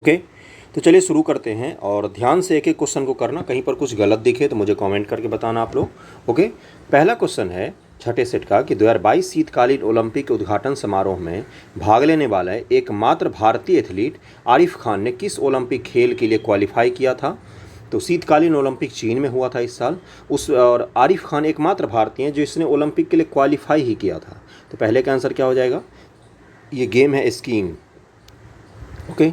Okay. तो चलिए शुरू करते हैं और ध्यान से एक एक क्वेश्चन को करना। कहीं पर कुछ गलत दिखे तो मुझे कमेंट करके बताना आप लोग। ओके, पहला क्वेश्चन है छठे सेट का कि 2022 शीतकालीन ओलंपिक के उद्घाटन समारोह में भाग लेने वाला एकमात्र भारतीय एथलीट आरिफ खान ने किस ओलंपिक खेल के लिए क्वालिफाई किया था। तो शीतकालीन ओलंपिक चीन में हुआ था इस साल। और आरिफ खान एकमात्र भारतीय हैं जो इसने ओलंपिक के लिए क्वालिफाई ही किया था। तो पहले का आंसर क्या हो जाएगा? ये गेम है स्कीइंग। ओके,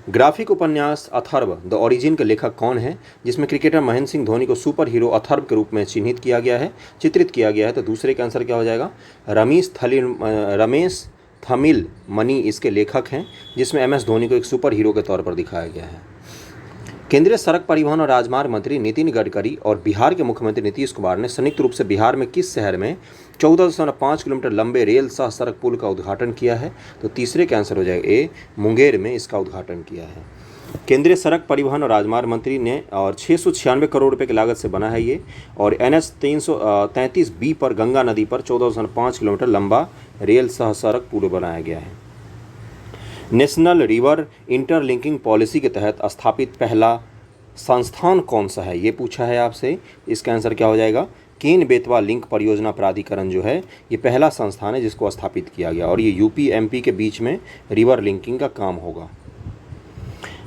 ग्राफिक उपन्यास अथर्व द ओरिजिन के लेखक कौन है, जिसमें क्रिकेटर महेंद्र सिंह धोनी को सुपर हीरो अथर्व के रूप में चित्रित किया गया है। तो दूसरे का आंसर क्या हो जाएगा? रमेश थमिल मनी इसके लेखक हैं, जिसमें एमएस धोनी को एक सुपर हीरो के तौर पर दिखाया गया है। केंद्रीय सड़क परिवहन और राजमार्ग मंत्री नितिन गडकरी और बिहार के मुख्यमंत्री नीतीश कुमार ने संयुक्त रूप से बिहार में किस शहर में 14.5 किलोमीटर लंबे रेल सह सड़क पुल का उद्घाटन किया है? तो तीसरे का आंसर हो जाएगा ए, मुंगेर में इसका उद्घाटन किया है। केंद्रीय सड़क परिवहन और राजमार्ग मंत्री ने और 696 करोड़ रुपए की लागत से बना है ये। और NH 333B पर गंगा नदी पर 14.5 किलोमीटर लंबा रेल सह सड़क पुल बनाया गया है। नेशनल रिवर इंटरलिंकिंग पॉलिसी के तहत स्थापित पहला संस्थान कौन सा है, ये पूछा है आपसे। इसका आंसर क्या हो जाएगा? केन बेतवा लिंक परियोजना प्राधिकरण जो है ये पहला संस्थान है जिसको स्थापित किया गया, और ये यूपी एमपी के बीच में रिवर लिंकिंग का काम होगा।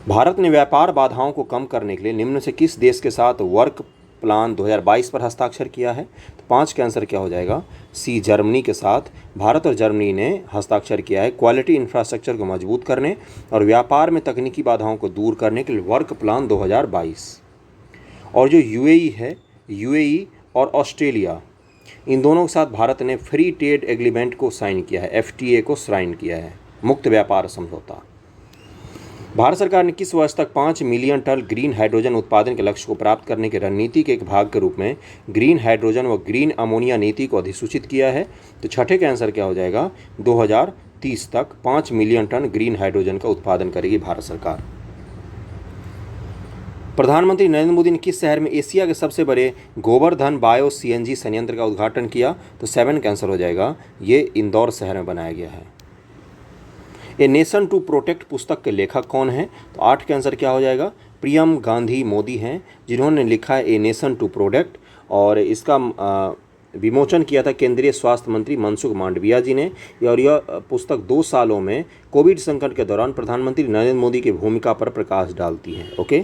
भारत ने व्यापार बाधाओं को कम करने के लिए निम्न से किस देश के साथ वर्क प्लान 2022 पर हस्ताक्षर किया है? तो 5 का आंसर क्या हो जाएगा? सी, जर्मनी के साथ भारत और जर्मनी ने हस्ताक्षर किया है क्वालिटी इंफ्रास्ट्रक्चर को मजबूत करने और व्यापार में तकनीकी बाधाओं को दूर करने के लिए वर्क प्लान 2022। और जो यूएई है, यूएई और ऑस्ट्रेलिया, इन दोनों के साथ भारत ने फ्री ट्रेड एग्रीमेंट को साइन किया है, FTA को साइन किया है, मुक्त व्यापार समझौता। भारत सरकार ने किस वर्ष तक 5 मिलियन टन ग्रीन हाइड्रोजन उत्पादन के लक्ष्य को प्राप्त करने की रणनीति के एक भाग के रूप में ग्रीन हाइड्रोजन व ग्रीन अमोनिया नीति को अधिसूचित किया है? तो छठे का आंसर क्या हो जाएगा? 2030 तक 5 मिलियन टन ग्रीन हाइड्रोजन का उत्पादन करेगी भारत सरकार। प्रधानमंत्री नरेंद्र मोदी ने किस शहर में एशिया के सबसे बड़े गोवर्धन बायो CNG संयंत्र का उद्घाटन किया? तो 7 का आंसर हो जाएगा, ये इंदौर शहर में बनाया गया है। ए नेशन टू प्रोटेक्ट पुस्तक के लेखक कौन हैं? तो 8 का आंसर क्या हो जाएगा? प्रियम गांधी मोदी हैं, जिन्होंने लिखा है ए नेशन टू प्रोटेक्ट, और इसका विमोचन किया था केंद्रीय स्वास्थ्य मंत्री मनसुख मांडविया जी ने। और यह पुस्तक 2 सालों में कोविड संकट के दौरान प्रधानमंत्री नरेंद्र मोदी की भूमिका पर प्रकाश डालती है। ओके,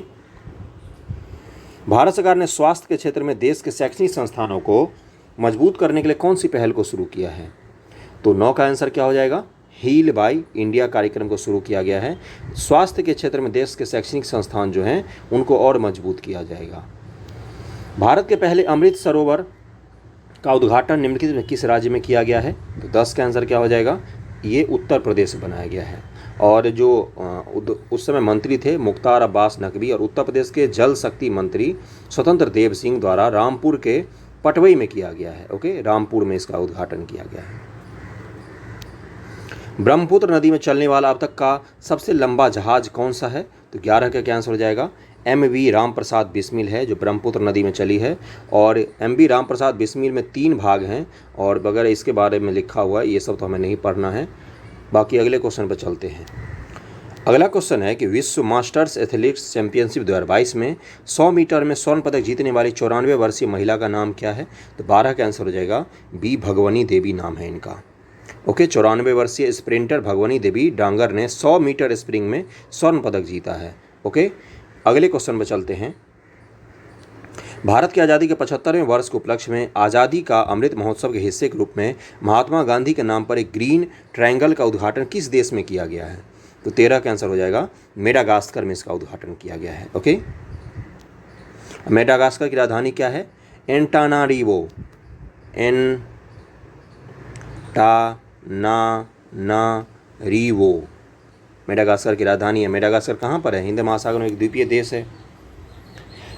भारत सरकार ने स्वास्थ्य के क्षेत्र में देश के शैक्षणिक संस्थानों को मजबूत करने के लिए कौन सी पहल को शुरू किया है? तो 9 का आंसर क्या हो जाएगा? हील बाय इंडिया कार्यक्रम को शुरू किया गया है। स्वास्थ्य के क्षेत्र में देश के शैक्षणिक संस्थान जो हैं उनको और मजबूत किया जाएगा। भारत के पहले अमृत सरोवर का उद्घाटन निम्नलिखित में किस राज्य में किया गया है? तो 10 का आंसर क्या हो जाएगा? ये उत्तर प्रदेश में बनाया गया है। और जो उस समय मंत्री थे मुख्तार अब्बास नकवी, और उत्तर प्रदेश के जल शक्ति मंत्री स्वतंत्र देव सिंह द्वारा रामपुर के पटवई में किया गया है। ओके, रामपुर में इसका उद्घाटन किया गया है। ब्रह्मपुत्र नदी में चलने वाला अब तक का सबसे लंबा जहाज कौन सा है? तो 11 का क्या आंसर हो जाएगा? MV रामप्रसाद बिस्मिल है जो ब्रह्मपुत्र नदी में चली है। और MV रामप्रसाद बिस्मिल में 3 भाग हैं और वगैरह इसके बारे में लिखा हुआ है, ये सब तो हमें नहीं पढ़ना है। बाकी अगले क्वेश्चन पर चलते हैं। अगला क्वेश्चन है कि विश्व मास्टर्स एथलेटिक्स चैंपियनशिप 2022 में 100 मीटर में स्वर्ण पदक जीतने वाली 94 वर्षीय महिला का नाम क्या है? तो 12 का आंसर हो जाएगा बी, भगवनी देवी नाम है इनका। ओके, 94 वर्षीय स्प्रिंटर भगवनी देवी डांगर ने 100 मीटर स्प्रिंग में स्वर्ण पदक जीता है। ओके, अगले क्वेश्चन पर चलते हैं। भारत की आज़ादी के 75वें वर्ष के उपलक्ष्य में आज़ादी का अमृत महोत्सव के हिस्से के रूप में महात्मा गांधी के नाम पर एक ग्रीन ट्रायंगल का उद्घाटन किस देश में किया गया है? तो 13 का आंसर हो जाएगा मेडागास्कर में इसका उद्घाटन किया गया है। ओके, मेडागास्कर की राजधानी क्या है? एंटानारिवो। रीवो मेडागास्कर की राजधानी है। मेडागास्कर कहाँ पर है? हिंद महासागर में एक द्वीपीय देश है।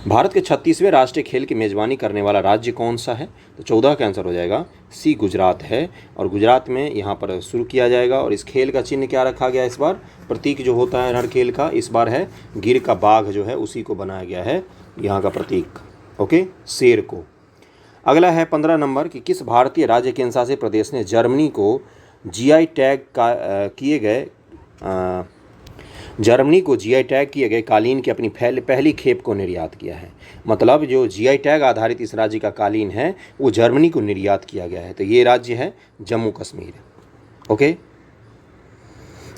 भारत के 36वें राष्ट्रीय खेल की मेजबानी करने वाला राज्य कौन सा है? तो 14 का आंसर हो जाएगा सी, गुजरात है। और गुजरात में यहाँ पर शुरू किया जाएगा। और इस खेल का चिन्ह क्या रखा गया इस बार? प्रतीक जो होता है हर खेल का, इस बार है गिर का बाघ जो है उसी को बनाया गया है यहाँ का प्रतीक। ओके, शेर को। अगला है 15 नंबर कि किस भारतीय राज्य केंद्रशासित प्रदेश ने जर्मनी को GI टैग किए गए जर्मनी को जीआई टैग किए गए कालीन की अपनी पहली खेप को निर्यात किया है। मतलब जो जीआई टैग आधारित इस राज्य का कालीन है वो जर्मनी को निर्यात किया गया है। तो ये राज्य है जम्मू कश्मीर। ओके,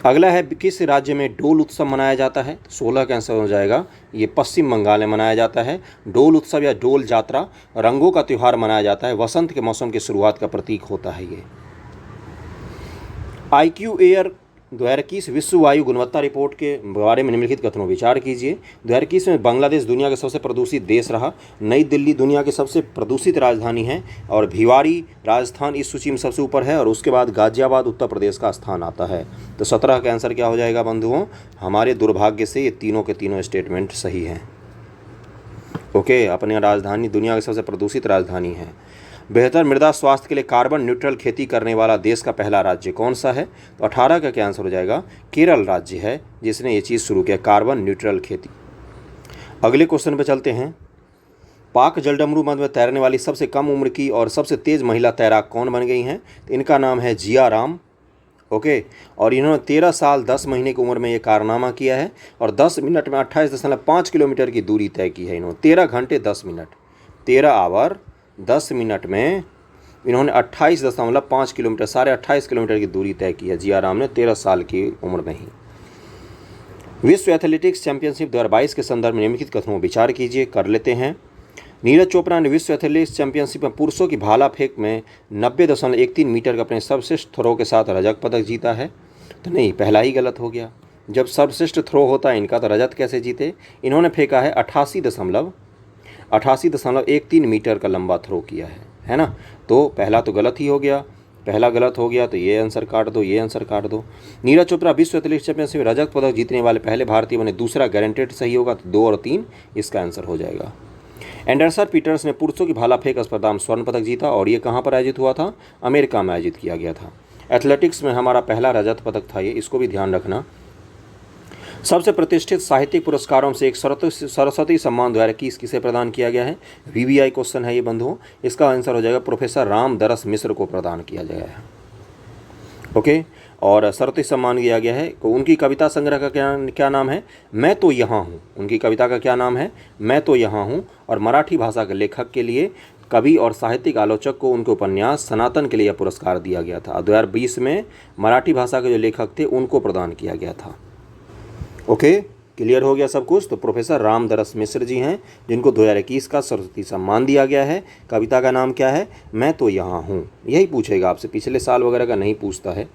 अगला है किस राज्य में डोल उत्सव मनाया जाता है? 16 का आंसर हो जाएगा ये पश्चिम बंगाल में मनाया जाता है। डोल उत्सव या डोल जात्रा रंगों का त्यौहार मनाया जाता है। वसंत के मौसम की शुरुआत का प्रतीक होता है ये। IQ एयर 2021 विश्व वायु गुणवत्ता रिपोर्ट के बारे में निम्नलिखित कथनों विचार कीजिए। 2021 में बांग्लादेश दुनिया का सबसे प्रदूषित देश रहा। नई दिल्ली दुनिया की सबसे प्रदूषित राजधानी है और भिवाड़ी राजस्थान इस सूची में सबसे ऊपर है और उसके बाद गाजियाबाद उत्तर प्रदेश का स्थान आता है। तो 17 का आंसर क्या हो जाएगा बंधुओं? हमारे दुर्भाग्य से ये तीनों के तीनों स्टेटमेंट सही हैं। ओके, अपनी राजधानी दुनिया की सबसे प्रदूषित राजधानी है। बेहतर मृदा स्वास्थ्य के लिए कार्बन न्यूट्रल खेती करने वाला देश का पहला राज्य कौन सा है? तो 18 का क्या आंसर हो जाएगा? केरल राज्य है जिसने ये चीज़ शुरू किया, कार्बन न्यूट्रल खेती। अगले क्वेश्चन पे चलते हैं। पाक जलडमरू मध्य में तैरने वाली सबसे कम उम्र की और सबसे तेज़ महिला तैराक कौन बन गई हैं? तो इनका नाम है जिया राम। ओके, और इन्होंने 13 साल 10 महीने की उम्र में ये कारनामा किया है और 10 मिनट में 28.5 किलोमीटर की दूरी तय की है इन्होंने। 13 घंटे 10 मिनट, 13 आवर 10 मिनट में इन्होंने 28.5 किलोमीटर, 28.5 किलोमीटर की दूरी तय की है जिया राम ने 13 साल की उम्र में ही। विश्व एथलेटिक्स चैंपियनशिप 2022 के संदर्भ में निम्नलिखित कथनों विचार कीजिए। कर लेते हैं। नीरज चोपड़ा ने विश्व एथलेटिक्स चैंपियनशिप में पुरुषों की भाला फेंक में 90.13 मीटर का अपने सर्वश्रेष्ठ थ्रो के साथ रजत पदक जीता है। तो नहीं, पहला ही गलत हो गया। जब सर्वश्रेष्ठ थ्रो होता है इनका तो रजत कैसे जीते? इन्होंने फेंका है 88.13 मीटर का लंबा थ्रो किया है ना। तो पहला तो गलत ही हो गया, पहला गलत हो गया, तो ये आंसर काट दो, ये आंसर काट दो। नीरज चोपड़ा विश्व एथलेटिक्स चैंपियनशिप में रजत पदक जीतने वाले पहले भारतीय बने। दूसरा गारंटेड सही होगा, तो 2 और 3 इसका आंसर हो जाएगा। एंडरसन पीटर्स ने पुरुषों की भाला फेंक स्पर्धा में स्वर्ण पदक जीता और ये कहाँ पर आयोजित हुआ था? अमेरिका में आयोजित किया गया था। एथलेटिक्स में हमारा पहला रजत पदक था ये, इसको भी ध्यान रखना। सबसे प्रतिष्ठित साहित्यिक पुरस्कारों से एक सरस्वती सम्मान 2021 किसे प्रदान किया गया है? VVI क्वेश्चन है ये बंधुओं। इसका आंसर हो जाएगा प्रोफेसर रामदरस मिश्र को प्रदान किया गया है। ओके, और सरस्वती सम्मान दिया गया है। तो उनकी कविता संग्रह का क्या नाम है? मैं तो यहाँ हूँ। उनकी कविता का क्या नाम है? मैं तो यहाँ हूँ। और मराठी भाषा के लेखक के लिए कवि और साहित्यिक आलोचक को उनके उपन्यास सनातन के लिए यह पुरस्कार दिया गया था। 2020 में मराठी भाषा के जो लेखक थे उनको प्रदान किया गया था। ओके, क्लियर हो गया सब कुछ। तो प्रोफेसर रामदरस मिश्र जी हैं जिनको 2021 का सरस्वती सम्मान दिया गया है। कविता का नाम क्या है? मैं तो यहाँ हूँ। यही पूछेगा आपसे, पिछले साल वगैरह का नहीं पूछता है।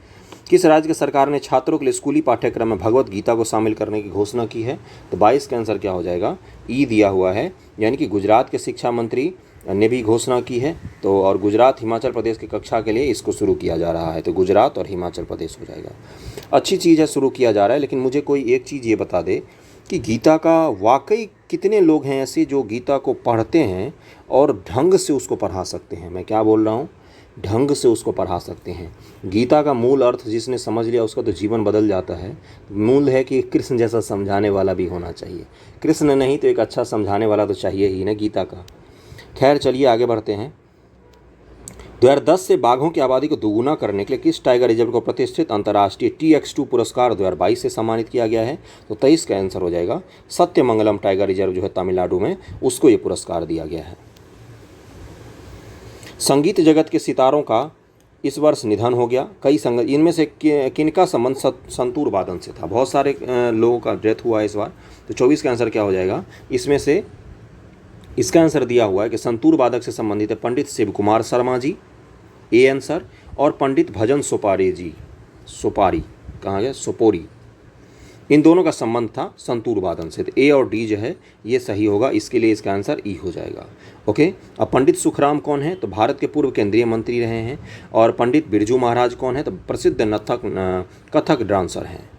किस राज्य की सरकार ने छात्रों के लिए स्कूली पाठ्यक्रम में भगवत गीता को शामिल करने की घोषणा की है? तो 22 का आंसर क्या हो जाएगा? ई दिया हुआ है, यानी कि गुजरात के शिक्षा मंत्री ने भी घोषणा की है। तो और गुजरात हिमाचल प्रदेश की कक्षा के लिए इसको शुरू किया जा रहा है। तो गुजरात और हिमाचल प्रदेश हो जाएगा। अच्छी चीज़ है, शुरू किया जा रहा है। लेकिन मुझे कोई एक चीज़ ये बता दे कि गीता का वाकई कितने लोग हैं ऐसे जो गीता को पढ़ते हैं और ढंग से उसको पढ़ा सकते हैं? मैं क्या बोल रहा हूँ? ढंग से उसको पढ़ा सकते हैं। गीता का मूल अर्थ जिसने समझ लिया उसका तो जीवन बदल जाता है। मूल है कि कृष्ण जैसा समझाने वाला भी होना चाहिए। कृष्ण नहीं तो एक अच्छा समझाने वाला तो चाहिए ही ना गीता का। खैर चलिए आगे बढ़ते हैं। 2010 से बाघों की आबादी को दोगुना करने के लिए किस टाइगर रिजर्व को प्रतिष्ठित अंतर्राष्ट्रीय TX2 पुरस्कार 2022 से सम्मानित किया गया है? तो 23 का आंसर हो जाएगा सत्यमंगलम टाइगर रिजर्व जो है तमिलनाडु में, उसको ये पुरस्कार दिया गया है। संगीत जगत के सितारों का इस वर्ष निधन हो गया। कई संगीत, इनमें से किनका संबंध संतूर वादन से था? बहुत सारे लोगों का डेथ हुआ है इस बार। तो 24 का आंसर क्या हो जाएगा? इसमें से इसका आंसर दिया हुआ है कि संतूर वादक से संबंधित है पंडित शिव कुमार शर्मा जी, ए आंसर, और पंडित भजन सोपारी जी, सोपारी कहाँ गया? सोपोरी। इन दोनों का संबंध था संतूर वादन से। तो ए और डी जो है ये सही होगा, इसके लिए इसका आंसर ई हो जाएगा। ओके, अब पंडित सुखराम कौन है? तो भारत के पूर्व केंद्रीय मंत्री रहे हैं। और पंडित बिरजू महाराज कौन है? तो प्रसिद्ध कथक डांसर हैं।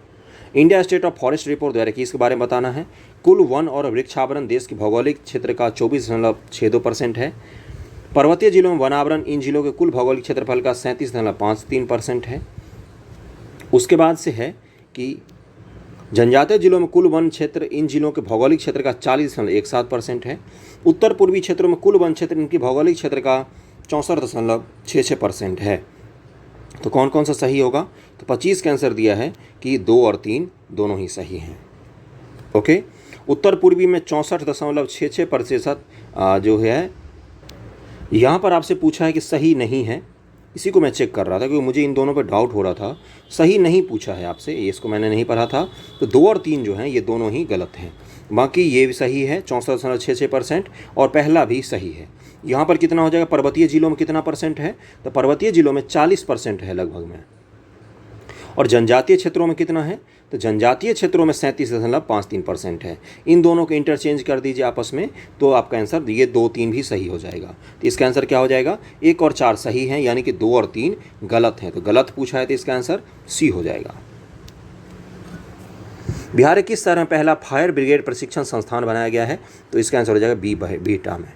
India state of forest report 2021 के बारे में बताना है। कुल वन और वृक्षावरण देश के भौगोलिक क्षेत्र का 24.62% है। पर्वतीय जिलों में वनावरण इन जिलों के कुल भौगोलिक क्षेत्रफल का 37.53% है। उसके बाद से है कि जनजातीय जिलों में कुल वन क्षेत्र इन जिलों के भौगोलिक क्षेत्र का 40.17% है। उत्तर पूर्वी क्षेत्रों में कुल वन क्षेत्र इनकी भौगोलिक क्षेत्र का 64.66% है। तो कौन कौन सा सही होगा? तो 25 का आंसर दिया है कि 2 और 3 दोनों ही सही हैं। ओके, उत्तर पूर्वी में 64.66% जो है यहाँ पर आपसे पूछा है कि सही नहीं है। इसी को मैं चेक कर रहा था क्योंकि मुझे इन दोनों पर डाउट हो रहा था। सही नहीं पूछा है आपसे, ये इसको मैंने नहीं पढ़ा था। तो 2 और 3 जो हैं ये दोनों ही गलत हैं। बाकी ये भी सही है 64.66% और पहला भी सही है। यहाँ पर कितना हो जाएगा, पर्वतीय जिलों में कितना परसेंट है, तो पर्वतीय जिलों में 40% है लगभग में। और जनजातीय क्षेत्रों में कितना है, तो जनजातीय क्षेत्रों में 37.53% है। इन दोनों को इंटरचेंज कर दीजिए आपस में, तो आपका आंसर ये 2, 3 भी सही हो जाएगा। तो इसका आंसर क्या हो जाएगा, 1 और 4 सही हैं, यानी कि 2 और 3 गलत हैं। तो गलत पूछा है तो इसका आंसर सी हो जाएगा। बिहार के किस शहर में पहला फायर ब्रिगेड प्रशिक्षण संस्थान बनाया गया है, तो इसका आंसर हो जाएगा बी, बिहटा में।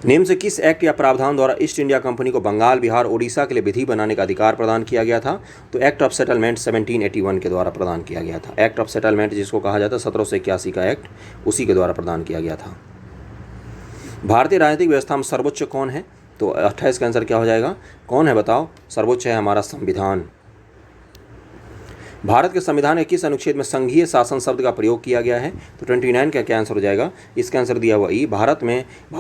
निम्न से किस एक्ट या प्रावधान द्वारा ईस्ट इंडिया कंपनी को बंगाल, बिहार, उड़ीसा के लिए विधि बनाने का अधिकार प्रदान किया गया था, तो एक्ट ऑफ सेटलमेंट 1781 के द्वारा प्रदान किया गया था। एक्ट ऑफ सेटलमेंट जिसको कहा जाता है 1781 का एक्ट, उसी के द्वारा प्रदान किया गया था। भारतीय राजनीतिक व्यवस्था में सर्वोच्च कौन है, तो 28 का आंसर क्या हो जाएगा, कौन है बताओ, सर्वोच्च है हमारा संविधान। भारत के संविधान के किस अनुच्छेद में संघीय शासन शब्द का प्रयोग किया गया है, तो 29 का क्या आंसर हो जाएगा, इसका आंसर दिया हुआ ई। भारत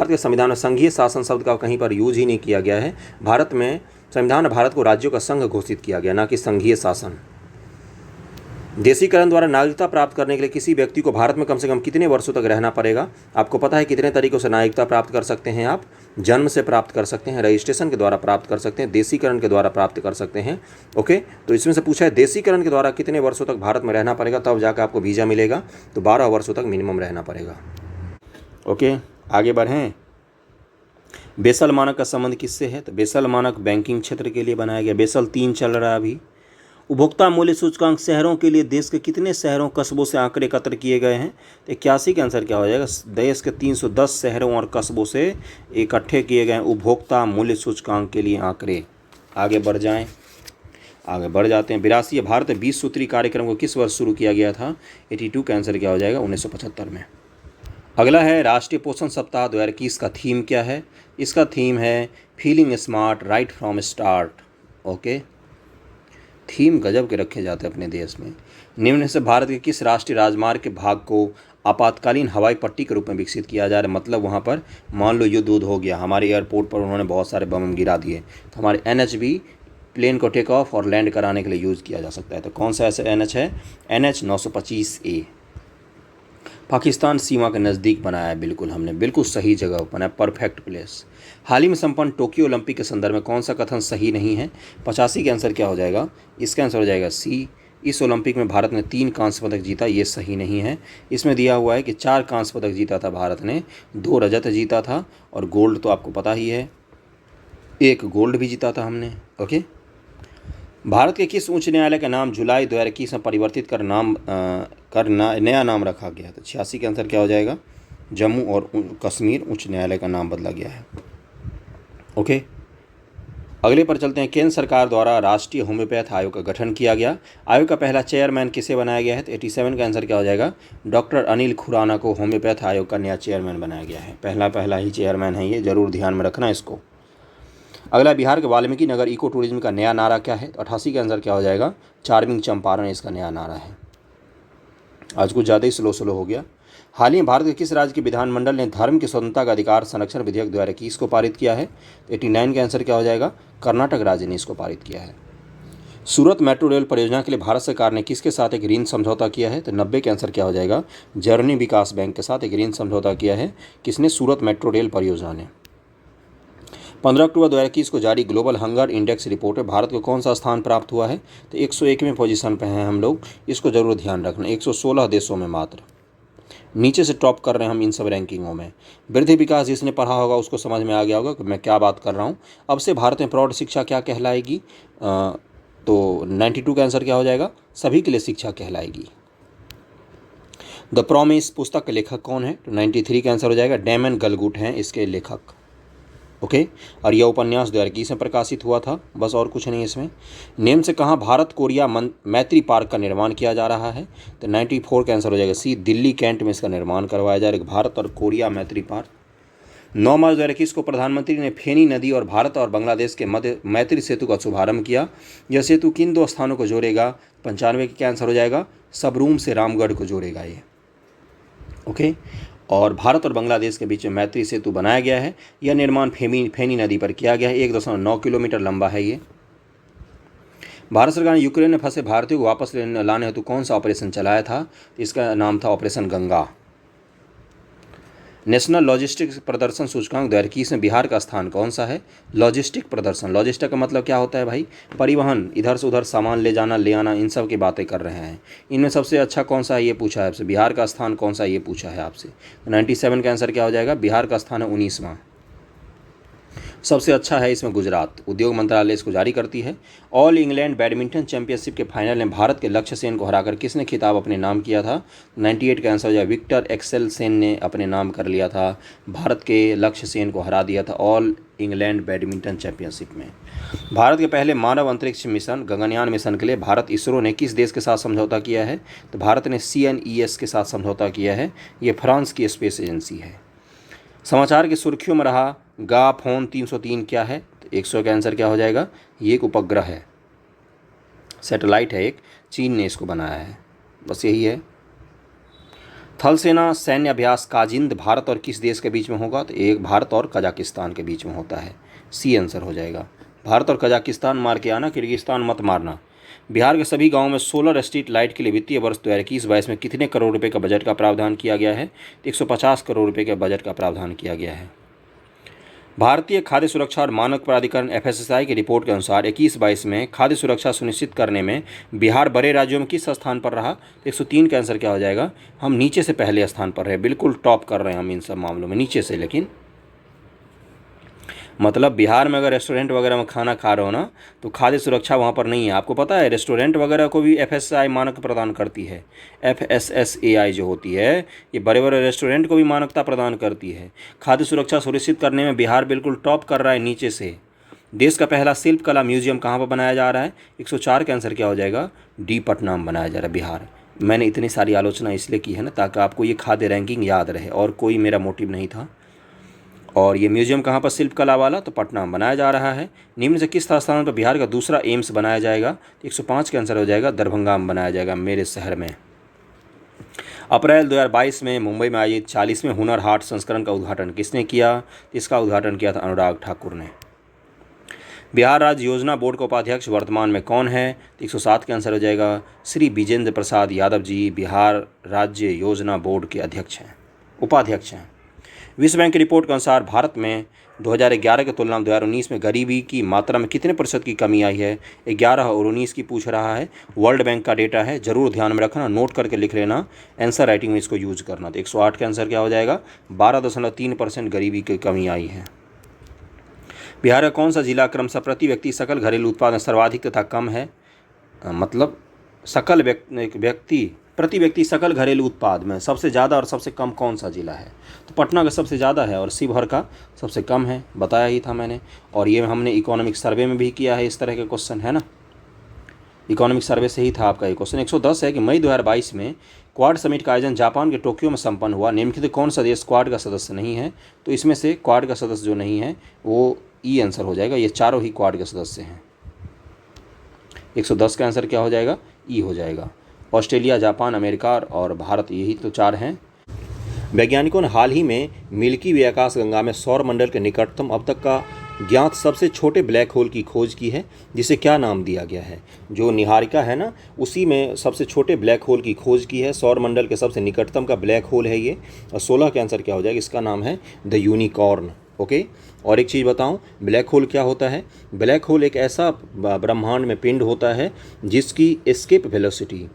के संविधान में संघीय शासन शब्द का कहीं पर यूज ही नहीं किया गया है। भारत में संविधान में भारत को राज्यों का संघ घोषित किया गया, ना कि संघीय शासन। देशीकरण द्वारा नागरिकता प्राप्त करने के लिए किसी व्यक्ति को भारत में कम से कम कितने वर्षों तक रहना पड़ेगा, आपको पता है कितने तरीकों से नागरिकता प्राप्त कर सकते हैं आप, जन्म से प्राप्त कर सकते हैं, रजिस्ट्रेशन के द्वारा प्राप्त कर सकते हैं, देशीकरण के द्वारा प्राप्त कर सकते हैं। ओके, तो इसमें से पूछा है देशीकरण के द्वारा कितने वर्षों तक भारत में रहना पड़ेगा, तब जाकर आपको वीज़ा मिलेगा, तो 12 वर्षों तक मिनिमम रहना पड़ेगा। ओके, आगे बढ़ें। बेसल मानक का संबंध किससे है, तो बेसल मानक बैंकिंग क्षेत्र के लिए बनाया गया। बेसल 3 चल रहा है अभी। उपभोक्ता मूल्य सूचकांक शहरों के लिए देश के कितने शहरों कस्बों से आंकड़े एकत्र किए गए हैं, तो 81 का आंसर क्या हो जाएगा, देश के 310 शहरों और कस्बों से इकट्ठे किए गए उपभोक्ता मूल्य सूचकांक के लिए आंकड़े। आगे बढ़ जाते हैं। 82 भारत 20 सूत्री कार्यक्रम को किस वर्ष शुरू किया गया था, 82 का आंसर क्या हो जाएगा, 1975 में। अगला है राष्ट्रीय पोषण सप्ताह 2021 का थीम क्या है, इसका थीम है feeling smart right from start. Okay, theme गजब के रखे जाते हैं अपने देश में। निम्न से भारत के किस राष्ट्रीय राजमार्ग के भाग को आपातकालीन हवाई पट्टी के रूप में विकसित किया जा रहा है, मतलब वहाँ पर मान लो युद्ध हो गया, हमारे एयरपोर्ट पर उन्होंने बहुत सारे बम गिरा दिए, तो हमारे NH भी प्लेन को टेक ऑफ और लैंड कराने के लिए यूज़ किया जा सकता है। तो कौन सा ऐसा NH है, NH 925A। पाकिस्तान सीमा के नज़दीक बनाया है, बिल्कुल हमने बिल्कुल सही जगह बनाया, परफेक्ट प्लेस। हाल ही में संपन्न टोक्यो ओलंपिक के संदर्भ में कौन सा कथन सही नहीं है, 85 का आंसर क्या हो जाएगा, इसका आंसर हो जाएगा सी। इस ओलंपिक में भारत ने 3 कांस्य पदक जीता, ये सही नहीं है। इसमें दिया हुआ है कि 4 कांस्य पदक जीता था भारत ने, 2 रजत जीता था और गोल्ड तो आपको पता ही है, 1 गोल्ड भी जीता था हमने। ओके, भारत के किस उच्च न्यायालय का नाम जुलाई 2021 में परिवर्तित कर नया नाम रखा गया, तो 86 का आंसर क्या हो जाएगा, जम्मू और कश्मीर उच्च न्यायालय का नाम बदला गया है। ओके, अगले पर चलते हैं। केंद्र सरकार द्वारा राष्ट्रीय होम्योपैथ आयोग का गठन किया गया। आयोग का पहला चेयरमैन किसे बनाया गया है, तो 87 का आंसर क्या हो जाएगा, डॉक्टर अनिल खुराना को होम्योपैथ आयोग का नया चेयरमैन बनाया गया है। पहला ही चेयरमैन है ये, जरूर ध्यान में रखना इसको। अगला, बिहार के वाल्मीकि नगर इको टूरिज्म का नया नारा क्या है, तो 88 का आंसर क्या हो जाएगा, चार्मिंग चंपारण इसका नया नारा है। आज कुछ ज़्यादा ही स्लो हो गया। हाल ही में भारत के किस राज्य के विधानमंडल ने धर्म की स्वतंत्रता का अधिकार संरक्षण विधेयक 2021 को पारित किया है, तो 89 का आंसर क्या हो जाएगा, कर्नाटक राज्य ने इसको पारित किया है। सूरत मेट्रो रेल परियोजना के लिए भारत सरकार ने किसके साथ एक ऋण समझौता किया है, तो 90 का आंसर क्या हो जाएगा, जर्नी विकास बैंक के साथ एक ऋण समझौता किया है। किसने, सूरत मेट्रो रेल परियोजना ने। 15 अक्टूबर 2021 को जारी ग्लोबल हंगर इंडेक्स रिपोर्ट में भारत को कौन सा स्थान प्राप्त हुआ है, तो 101वें पोजीशन पर हैं हम लोग, इसको जरूर ध्यान रखना। 116 देशों में मात्र नीचे से टॉप कर रहे हैं हम इन सब रैंकिंगों में। वृद्धि विकास जिसने पढ़ा होगा उसको समझ में आ गया होगा कि मैं क्या बात कर रहा हूँ। अब से भारत में प्रौढ़ शिक्षा क्या कहलाएगी, तो 92 का आंसर क्या हो जाएगा, सभी के लिए शिक्षा कहलाएगी। द प्रॉमिस पुस्तक के लेखक कौन है, तो 93 का आंसर हो जाएगा, डैमन गलगुट हैं इसके लेखक। ओके, और यह उपन्यास 2021 में प्रकाशित हुआ था, बस और कुछ नहीं इसमें। नेम से कहाँ भारत कोरिया मैत्री पार्क का निर्माण किया जा रहा है, तो 94 का आंसर हो जाएगा सी, दिल्ली कैंट में इसका निर्माण करवाया जा रहा है, भारत और कोरिया मैत्री पार्क। 9 मार्च 2021 को प्रधानमंत्री ने फेनी नदी और भारत और बांग्लादेश के मध्य मैत्री सेतु का शुभारंभ किया। यह सेतु किन दो स्थानों को जोड़ेगा? 95 का आंसर हो जाएगा, सबरूम से रामगढ़ को जोड़ेगा ये। ओके, और भारत और बांग्लादेश के बीच में मैत्री सेतु बनाया गया है। यह निर्माण फेनी नदी पर किया गया है। 1.9 किलोमीटर लंबा है ये। भारत सरकार ने यूक्रेन में फंसे भारतीयों को वापस लाने हेतु कौन सा ऑपरेशन चलाया था? इसका नाम था ऑपरेशन गंगा। नेशनल लॉजिस्टिक्स प्रदर्शन सूचकांक 2021 में बिहार का स्थान कौन सा है? लॉजिस्टिक प्रदर्शन, लॉजिस्टिक का मतलब क्या होता है भाई? परिवहन, इधर से उधर सामान ले जाना, ले आना, इन सब की बातें कर रहे हैं। इनमें सबसे अच्छा कौन सा है ये पूछा है आपसे। बिहार का स्थान कौन सा ये पूछा है आपसे। 97 का आंसर क्या हो जाएगा? बिहार का स्थान है 19वां। सबसे अच्छा है इसमें गुजरात। उद्योग मंत्रालय इसको जारी करती है। ऑल इंग्लैंड बैडमिंटन चैंपियनशिप के फाइनल में भारत के लक्ष्य सेन को हराकर किसने खिताब अपने नाम किया था? 98 का आंसर हो जाए, विक्टर एक्सेल सेन ने अपने नाम कर लिया था। भारत के लक्ष्य सेन को हरा दिया था ऑल इंग्लैंड बैडमिंटन चैंपियनशिप में। भारत के पहले मानव अंतरिक्ष मिशन गगनयान मिशन के लिए भारत इसरो ने किस देश के साथ समझौता किया है? तो भारत ने CNES के साथ समझौता किया है। ये फ्रांस की स्पेस एजेंसी है। समाचार की सुर्खियों में रहा गाफोन 303 क्या है? तो 100 का आंसर क्या हो जाएगा? ये एक उपग्रह है, सैटेलाइट है एक, चीन ने इसको बनाया है। बस यही है। थल सेना सैन्य अभ्यास काजिंद भारत और किस देश के बीच में होगा? तो एक भारत और कजाकिस्तान के बीच में होता है। सी आंसर हो जाएगा। भारत और कजाकिस्तान मार के आना, किर्गिस्तान मत मारना। बिहार के सभी गांवों में सोलर स्ट्रीट लाइट के लिए वित्तीय वर्ष 2021-22 में कितने करोड़ रुपए का बजट का प्रावधान किया गया है? 150 करोड़ रुपए के बजट का प्रावधान किया गया है। भारतीय खाद्य सुरक्षा और मानक प्राधिकरण FSSAI की रिपोर्ट के अनुसार 21-22 में खाद्य सुरक्षा सुनिश्चित करने में बिहार बड़े राज्यों में किस स्थान पर रहा? 103 का आंसर क्या हो जाएगा? हम नीचे से पहले स्थान पर रहे, बिल्कुल टॉप कर रहे हैं हम इन सब मामलों में, नीचे से। लेकिन मतलब बिहार में अगर रेस्टोरेंट वगैरह में खाना खा रहे हो ना, तो खाद्य सुरक्षा वहाँ पर नहीं है। आपको पता है रेस्टोरेंट वगैरह को भी FSSAI मानक प्रदान करती है। FSSAI जो होती है ये बड़े बड़े रेस्टोरेंट को भी मानकता प्रदान करती है। खाद्य सुरक्षा सुनिश्चित करने में बिहार बिल्कुल टॉप कर रहा है नीचे से। देश का पहला शिल्प कला म्यूजियम कहाँ पर बनाया जा रहा है? 104 का आंसर क्या हो जाएगा? D पटना में बनाया जा रहा है बिहार। मैंने इतनी सारी आलोचना इसलिए की है ना, ताकि आपको ये खाद्य रैंकिंग याद रहे, और कोई मेरा मोटिव नहीं था। और ये म्यूजियम कहाँ पर शिल्प कला वाला? तो पटना में बनाया जा रहा है। निम्न से किस स्थान पर बिहार का दूसरा एम्स बनाया जाएगा? 105 का आंसर हो जाएगा, दरभंगा में बनाया जाएगा, मेरे शहर में। अप्रैल 2022 में मुंबई में आयोजित 40वें हुनर हाट संस्करण का उद्घाटन किसने किया? इसका उद्घाटन किया था अनुराग ठाकुर ने। बिहार राज्य योजना बोर्ड का उपाध्यक्ष वर्तमान में कौन है? 107 का आंसर हो जाएगा, श्री विजेंद्र प्रसाद यादव जी बिहार राज्य योजना बोर्ड के अध्यक्ष हैं, उपाध्यक्ष हैं। विश्व बैंक की रिपोर्ट के अनुसार भारत में 2011 की तुलना में 2019 में गरीबी की मात्रा में कितने प्रतिशत की कमी आई है? 11 और 19 की पूछ रहा है। वर्ल्ड बैंक का डेटा है, जरूर ध्यान में रखना, नोट करके लिख लेना, आंसर राइटिंग में इसको यूज करना। तो 108 का आंसर क्या हो जाएगा? 12.3% गरीबी की कमी आई है। बिहार का कौन सा जिला क्रमशः प्रति व्यक्ति सकल घरेलू उत्पाद में सर्वाधिक तथा कम है? मतलब सकल व्यक्ति प्रति व्यक्ति सकल घरेलू उत्पाद में सबसे ज़्यादा और सबसे कम कौन सा जिला है? तो पटना का सबसे ज़्यादा है और शिवहर का सबसे कम है, बताया ही था मैंने। और ये हमने इकोनॉमिक सर्वे में भी किया है, इस तरह के क्वेश्चन है ना, इकोनॉमिक सर्वे से ही था आपका ये क्वेश्चन। 110 है कि मई 2022 में क्वाड समिट का आयोजन जापान के टोक्यो में संपन्न हुआ। निम्नलिखित कौन सा देश क्वाड का सदस्य नहीं है? तो इसमें से क्वाड का सदस्य जो नहीं है वो ई आंसर हो जाएगा। ये चारों ही क्वाड के सदस्य हैं। 110 का आंसर क्या हो जाएगा? ई हो जाएगा। ऑस्ट्रेलिया, जापान, अमेरिका और भारत, यही तो 4 हैं। वैज्ञानिकों ने हाल ही में मिल्की वे आकाशगंगा में सौर मंडल के निकटतम अब तक का ज्ञात सबसे छोटे ब्लैक होल की खोज की है, जिसे क्या नाम दिया गया है? जो निहारिका है ना, उसी में सबसे छोटे ब्लैक होल की खोज की है। सौर मंडल के सबसे निकटतम का ब्लैक होल है ये। और 16 का आंसर क्या हो जाएगा? इसका नाम है द यूनिकॉर्न। ओके, और एक चीज़ बताऊं, ब्लैक होल क्या होता है? ब्लैक होल एक ऐसा ब्रह्मांड में पिंड होता है जिसकी एस्केप वेलोसिटी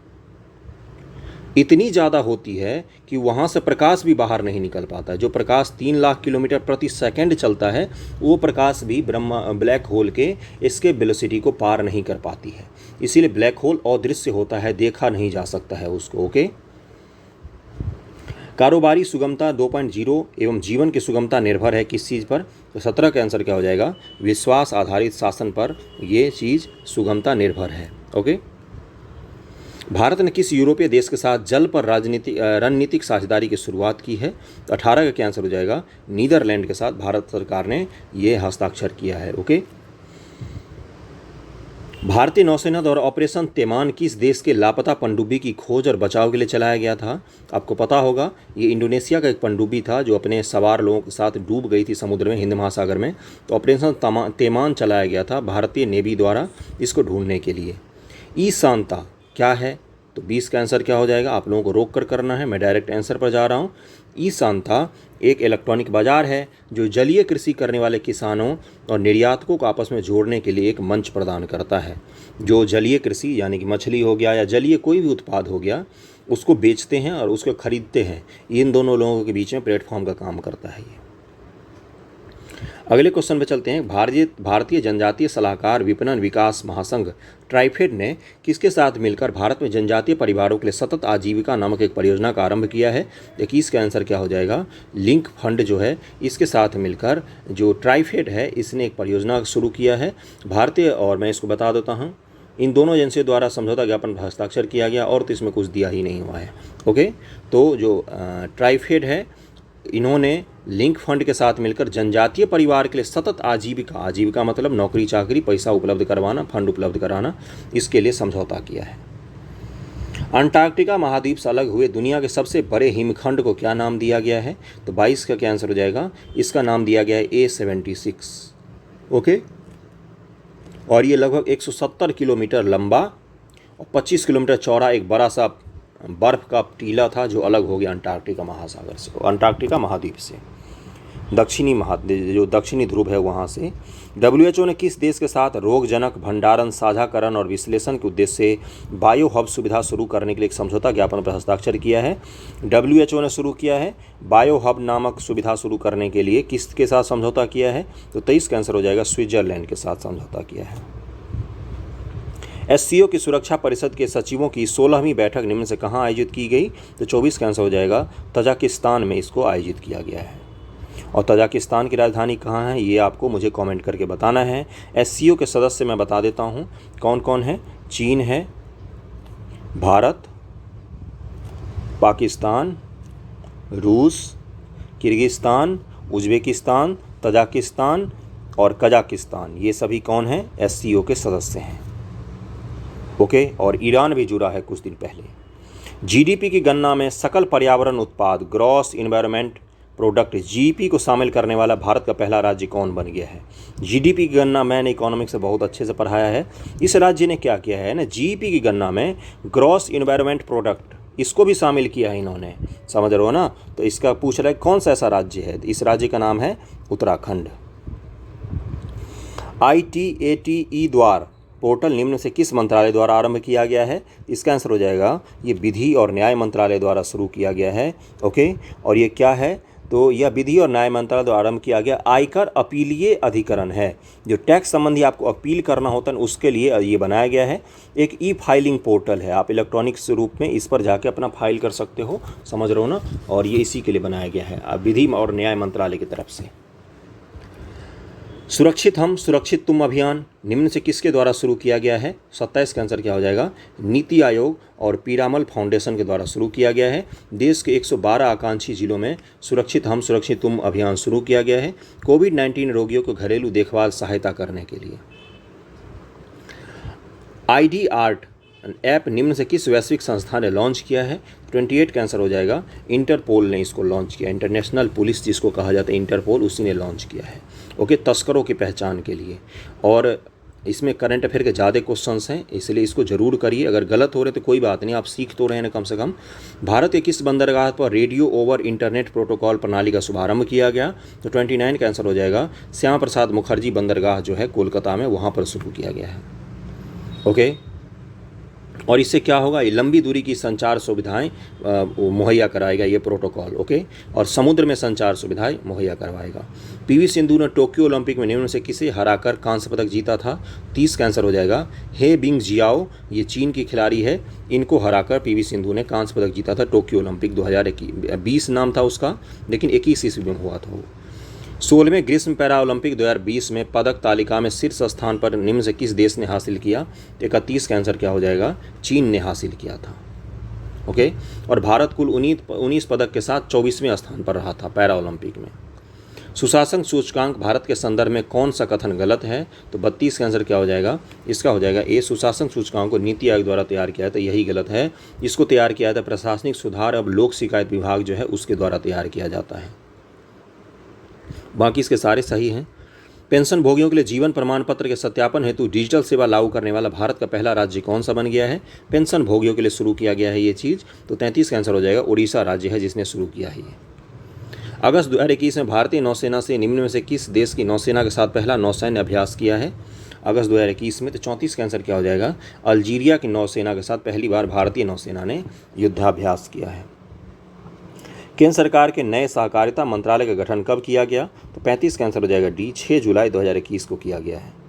इतनी ज़्यादा होती है कि वहाँ से प्रकाश भी बाहर नहीं निकल पाता। जो प्रकाश 3 लाख किलोमीटर प्रति सेकंड चलता है, वो प्रकाश भी ब्लैक होल के एस्केप वेलोसिटी को पार नहीं कर पाती है। इसीलिए ब्लैक होल अदृश्य होता है, देखा नहीं जा सकता है उसको। ओके, कारोबारी सुगमता 2.0 एवं जीवन की सुगमता निर्भर है किस चीज़ पर? तो 17 का आंसर क्या हो जाएगा? विश्वास आधारित शासन पर ये चीज़ सुगमता निर्भर है। ओके, भारत ने किस यूरोपीय देश के साथ जल पर रणनीतिक साझेदारी की शुरुआत की है? तो 18 का क्या आंसर हो जाएगा? नीदरलैंड के साथ भारत सरकार ने ये हस्ताक्षर किया है। ओके। भारतीय नौसेना द्वारा ऑपरेशन तैमान किस देश के लापता पनडुब्बी की खोज और बचाव के लिए चलाया गया था? आपको पता होगा ये इंडोनेशिया का एक पनडुब्बी था जो अपने सवार लोगों के साथ डूब गई थी समुद्र में, हिंद महासागर में। तो ऑपरेशन तैमान चलाया गया था भारतीय नेवी द्वारा इसको ढूंढने के लिए। ई शांता क्या है? तो 20 का आंसर क्या हो जाएगा? आप लोगों को रोक कर करना है, मैं डायरेक्ट आंसर पर जा रहा हूँ। ई शांता एक इलेक्ट्रॉनिक बाजार है जो जलीय कृषि करने वाले किसानों और निर्यातकों को आपस में जोड़ने के लिए एक मंच प्रदान करता है। जो जलीय कृषि यानी कि मछली हो गया या जलीय कोई भी उत्पाद हो गया उसको बेचते हैं और उसको खरीदते हैं, इन दोनों लोगों के बीच में प्लेटफॉर्म का काम करता है ये। अगले क्वेश्चन पे चलते हैं। भारतीय जनजातीय सलाहकार विपणन विकास महासंघ ट्राइफेड ने किसके साथ मिलकर भारत में जनजातीय परिवारों के लिए सतत आजीविका नामक एक परियोजना का आरंभ किया है? 21 का आंसर क्या हो जाएगा? लिंक फंड जो है इसके साथ मिलकर जो ट्राइफेड है इसने एक परियोजना शुरू किया है भारतीय, और मैं इसको बता देता हूँ, इन दोनों एजेंसियों द्वारा समझौता ज्ञापन पर हस्ताक्षर किया गया और तो इसमें कुछ दिया ही नहीं हुआ है। ओके, तो जो ट्राइफेड है इन्होंने लिंक फंड के साथ मिलकर जनजातीय परिवार के लिए सतत आजीविका मतलब नौकरी चाकरी, पैसा उपलब्ध करवाना, फंड उपलब्ध कराना, इसके लिए समझौता किया है। अंटार्कटिका महाद्वीप से अलग हुए दुनिया के सबसे बड़े हिमखंड को क्या नाम दिया गया है? तो 22 का क्या आंसर हो जाएगा? इसका नाम दिया गया है A76। ओके, और ये लगभग 170 किलोमीटर लंबा और 25 किलोमीटर चौड़ा एक बड़ा सा बर्फ का टीला था जो अलग हो गया अंटार्कटिका महासागर से, अंटार्कटिका महाद्वीप से, जो दक्षिणी ध्रुव है वहाँ से। WHO ने किस देश के साथ रोगजनक भंडारण, साझाकरण और विश्लेषण के उद्देश्य से बायो हब सुविधा शुरू करने के लिए एक समझौता ज्ञापन पर हस्ताक्षर किया है? WHO ने शुरू किया है बायो हब नामक सुविधा शुरू करने के लिए। किसके साथ समझौता किया है? तो 23 का आंसर हो जाएगा, स्विट्जरलैंड के साथ समझौता किया है। SCO की सुरक्षा परिषद के सचिवों की 16वीं बैठक निम्न से कहाँ आयोजित की गई? तो 24 का आंसर हो जाएगा, तजाकिस्तान में इसको आयोजित किया गया है। और तजाकिस्तान की राजधानी कहाँ है ये आपको मुझे कमेंट करके बताना है। SCO के सदस्य मैं बता देता हूँ कौन कौन है। चीन है, भारत, पाकिस्तान, रूस, किर्गिस्तान, उज्बेकिस्तान, तजाकिस्तान और कजाकिस्तान, ये सभी कौन हैं? SCO के सदस्य हैं। ओके, और ईरान भी जुड़ा है कुछ दिन पहले। GDP की गणना में सकल पर्यावरण उत्पाद, ग्रॉस इन्वायरमेंट प्रोडक्ट, GDP को शामिल करने वाला भारत का पहला राज्य कौन बन गया है? GDP की गणना मैंने इकोनॉमिक्स से बहुत अच्छे से पढ़ाया है। इस राज्य ने क्या किया है ना, GDP की गणना में ग्रॉस इन्वायरमेंट प्रोडक्ट इसको भी शामिल किया है इन्होंने, समझ रहे हो ना। तो इसका पूछ रहा है कौन सा ऐसा राज्य है? इस राज्य का नाम है उत्तराखंड। ITATE द्वार पोर्टल निम्न से किस मंत्रालय द्वारा आरंभ किया गया है? इसका आंसर हो जाएगा, ये विधि और न्याय मंत्रालय द्वारा शुरू किया गया है। ओके, और ये क्या है? तो यह विधि और न्याय मंत्रालय द्वारा आरंभ किया गया आयकर अपीलीय अधिकरण है। जो टैक्स संबंधी आपको अपील करना होता है उसके लिए ये बनाया गया है। एक फाइलिंग पोर्टल है, आप इलेक्ट्रॉनिक्स रूप में इस पर जाके अपना फाइल कर सकते हो, समझ रहे हो ना। और ये इसी के लिए बनाया गया है विधि और न्याय मंत्रालय की तरफ से। सुरक्षित हम सुरक्षित तुम अभियान निम्न से किसके द्वारा शुरू किया गया है? 27 का आंसर क्या हो जाएगा? नीति आयोग और पीरामल फाउंडेशन के द्वारा शुरू किया गया है। देश के 112 आकांक्षी जिलों में सुरक्षित हम सुरक्षित तुम अभियान शुरू किया गया है कोविड-19 रोगियों को घरेलू देखभाल सहायता करने के लिए। ID आर्ट ऐप निम्न से किस वैश्विक संस्था ने लॉन्च किया है? 28 का आंसर हो जाएगा, इंटरपोल ने इसको लॉन्च किया। इंटरनेशनल पुलिस जिसको कहा जाता है इंटरपोल, उसी ने लॉन्च किया है। ओके, तस्करों की पहचान के लिए। और इसमें करंट अफेयर के ज़्यादा क्वेश्चंस हैं, इसलिए इसको जरूर करिए। अगर गलत हो रहे तो कोई बात नहीं, आप सीख तो रहे हैं कम से कम। भारत के किस बंदरगाह पर रेडियो ओवर इंटरनेट प्रोटोकॉल प्रणाली का शुभारंभ किया गया? तो 29 का आंसर हो जाएगा, श्यामा प्रसाद मुखर्जी बंदरगाह जो है कोलकाता में, वहाँ पर शुरू किया गया है। ओके, और इससे क्या होगा? ये लंबी दूरी की संचार सुविधाएं मुहैया कराएगा ये प्रोटोकॉल। ओके, और समुद्र में संचार सुविधाएं मुहैया करवाएगा। PV सिंधु ने टोक्यो ओलंपिक में निम्न से किसे हराकर कांस्य पदक जीता था? 30 का आंसर हो जाएगा, हे बिंग जियाओ, ये चीन की खिलाड़ी है। इनको हराकर PV सिंधु ने कांस्य पदक जीता था टोक्यो ओलंपिक 2020 नाम था उसका, लेकिन 21 ईस्वी में हुआ था वो। 16वें ग्रीष्म पैरा ओलंपिक 2020 में पदक तालिका में शीर्ष स्थान पर निम्न से किस देश ने हासिल किया? 31 का आंसर क्या हो जाएगा? चीन ने हासिल किया था। ओके, और भारत कुल 19 पदक के साथ 24वें स्थान पर रहा था पैरा ओलंपिक में। सुशासन सूचकांक भारत के संदर्भ में कौन सा कथन गलत है? तो 32 का आंसर क्या हो जाएगा? इसका हो जाएगा ए। सुशासन सूचकांक को नीति आयोग द्वारा तैयार किया है, तो यही गलत है। इसको तैयार किया था प्रशासनिक सुधार अब लोक शिकायत विभाग जो है उसके द्वारा तैयार किया जाता है। बाकी इसके सारे सही हैं। पेंशन भोगियों के लिए जीवन प्रमाण पत्र के सत्यापन हेतु डिजिटल सेवा लागू करने वाला भारत का पहला राज्य कौन सा बन गया है? पेंशन भोगियों के लिए शुरू किया गया है ये चीज़, तो 33 का आंसर हो जाएगा। उड़ीसा राज्य है जिसने शुरू किया है ये। अगस्त 2021 में भारतीय नौसेना से निम्न में से किस देश की नौसेना के साथ पहला नौसैन्य अभ्यास किया है? अगस्त 2021 में, तो 34 का आंसर क्या हो जाएगा? अल्जीरिया की नौसेना के साथ पहली बार भारतीय नौसेना ने युद्धाभ्यास किया है। केंद्र सरकार के नए सहकारिता मंत्रालय का गठन कब किया गया? तो 35 का आंसर हो जाएगा डी। 6 जुलाई 2021 को किया गया है।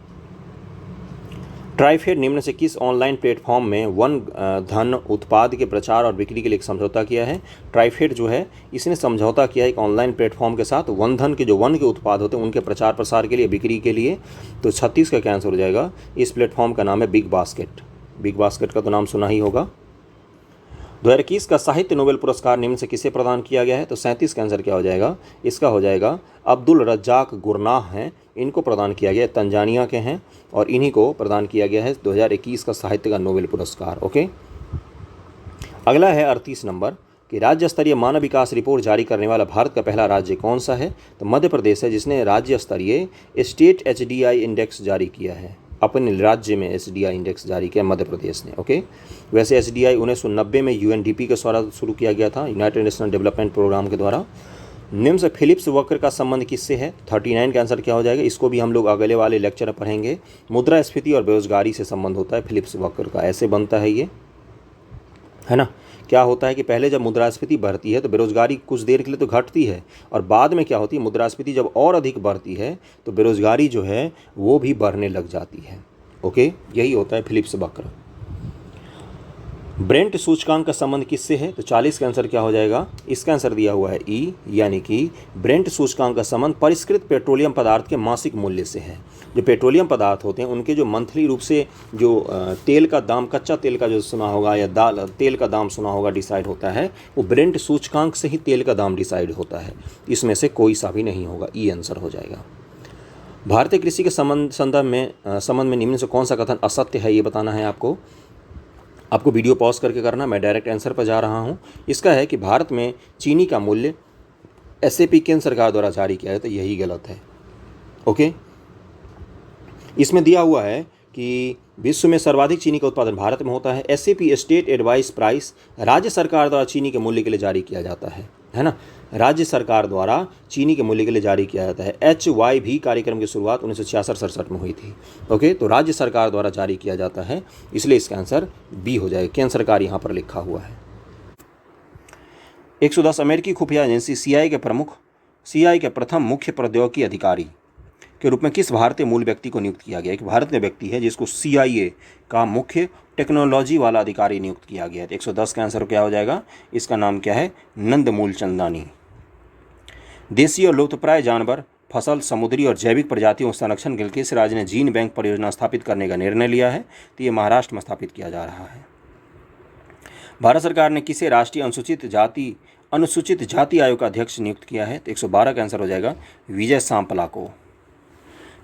ट्राइफेड निम्न से किस ऑनलाइन प्लेटफॉर्म में वन धन उत्पाद के प्रचार और बिक्री के लिए एक समझौता किया है? ट्राइफेड जो है इसने समझौता किया एक ऑनलाइन प्लेटफॉर्म के साथ वन धन के जो वन के उत्पाद होते हैं उनके प्रचार प्रसार के लिए, बिक्री के लिए। तो 36 का क्या आंसर हो जाएगा? इस प्लेटफॉर्म का नाम है बिग बास्केट। बिग बास्केट का तो नाम सुना ही होगा। 2021 का साहित्य नोबेल पुरस्कार निम्न से किसे प्रदान किया गया है? तो 37 का आंसर क्या हो जाएगा? इसका हो जाएगा अब्दुल रज्जाक गुरनाह हैं, इनको प्रदान किया गया, तंजानिया के हैं और इन्हीं को प्रदान किया गया है 2021 का साहित्य का नोबेल पुरस्कार। ओके, अगला है 38 नंबर कि राज्य स्तरीय मानव विकास रिपोर्ट जारी करने वाला भारत का पहला राज्य कौन सा है? तो मध्य प्रदेश है जिसने राज्य स्तरीय स्टेट HDI इंडेक्स जारी किया है। अपने राज्य में HDI इंडेक्स जारी किया मध्य प्रदेश ने। ओके, वैसे HDI 1990 में UNDP के द्वारा शुरू किया गया था, यूनाइटेड नेशनल डेवलपमेंट प्रोग्राम के द्वारा। निम्न से फिलिप्स वक्र का संबंध किससे है? 39 का आंसर क्या हो जाएगा? इसको भी हम लोग अगले वाले लेक्चर में पढ़ेंगे। मुद्रास्फीति और बेरोजगारी से संबंध होता है फिलिप्स वक्र का, ऐसे बनता है ये, है ना। क्या होता है कि पहले जब मुद्रास्फीति बढ़ती है तो बेरोजगारी कुछ देर के लिए तो घटती है, और बाद में क्या होती है, मुद्रास्फीति जब और अधिक बढ़ती है तो बेरोजगारी जो है वो भी बढ़ने लग जाती है। ओके, यही होता है फिलिप्स वक्र। ब्रेंट सूचकांक का संबंध किससे है? तो 40 का आंसर क्या हो जाएगा? इसका आंसर दिया हुआ है ई, यानी कि ब्रेंट सूचकांक का संबंध परिष्कृत पेट्रोलियम पदार्थ के मासिक मूल्य से है। जो पेट्रोलियम पदार्थ होते हैं उनके जो मंथली रूप से जो तेल का दाम, कच्चा तेल का जो सुना होगा या तेल का दाम सुना होगा, डिसाइड होता है, वो ब्रेंट सूचकांक से ही तेल का दाम डिसाइड होता है। इसमें से कोई सा भी नहीं होगा, ई आंसर हो जाएगा। भारतीय कृषि के संबंध में निम्न से कौन सा कथन असत्य है ये बताना है आपको। आपको वीडियो पॉज करके करना, मैं डायरेक्ट आंसर पर जा रहा हूँ। इसका है कि भारत में चीनी का मूल्य SAP केंद्र सरकार द्वारा जारी किया है, तो यही गलत है। ओके, इसमें दिया हुआ है कि विश्व में सर्वाधिक चीनी का उत्पादन भारत में होता है। SAP स्टेट एडवाइस प्राइस राज्य सरकार द्वारा चीनी के मूल्य के लिए जारी किया जाता है ना। राज्य सरकार द्वारा चीनी के मूल्य के लिए जारी किया जाता है। HYV कार्यक्रम की शुरुआत 1966-67 में हुई थी। ओके, तो राज्य सरकार द्वारा जारी किया जाता है, इसलिए इसका आंसर बी हो जाएगा। केंद्र सरकार यहाँ पर लिखा हुआ है। 110 अमेरिकी खुफिया एजेंसी CIA के प्रथम मुख्य प्रौद्योगिकी अधिकारी के रूप में किस भारतीय मूल व्यक्ति को नियुक्त किया गया? एक भारत में व्यक्ति है जिसको CIA का मुख्य टेक्नोलॉजी वाला अधिकारी नियुक्त किया गया है। 110 का आंसर क्या हो जाएगा? इसका नाम क्या है? नंदमूल चंदानी। देशी और लुप्तप्राय जानवर, फसल, समुद्री और जैविक प्रजातियों के संरक्षण के लिए किस राज्य ने जीन बैंक परियोजना स्थापित करने का निर्णय लिया है? तो ये महाराष्ट्र में स्थापित किया जा रहा है। भारत सरकार ने किसे राष्ट्रीय अनुसूचित जाति आयोग का अध्यक्ष नियुक्त किया है? तो 112 का आंसर हो जाएगा विजय सांपला को।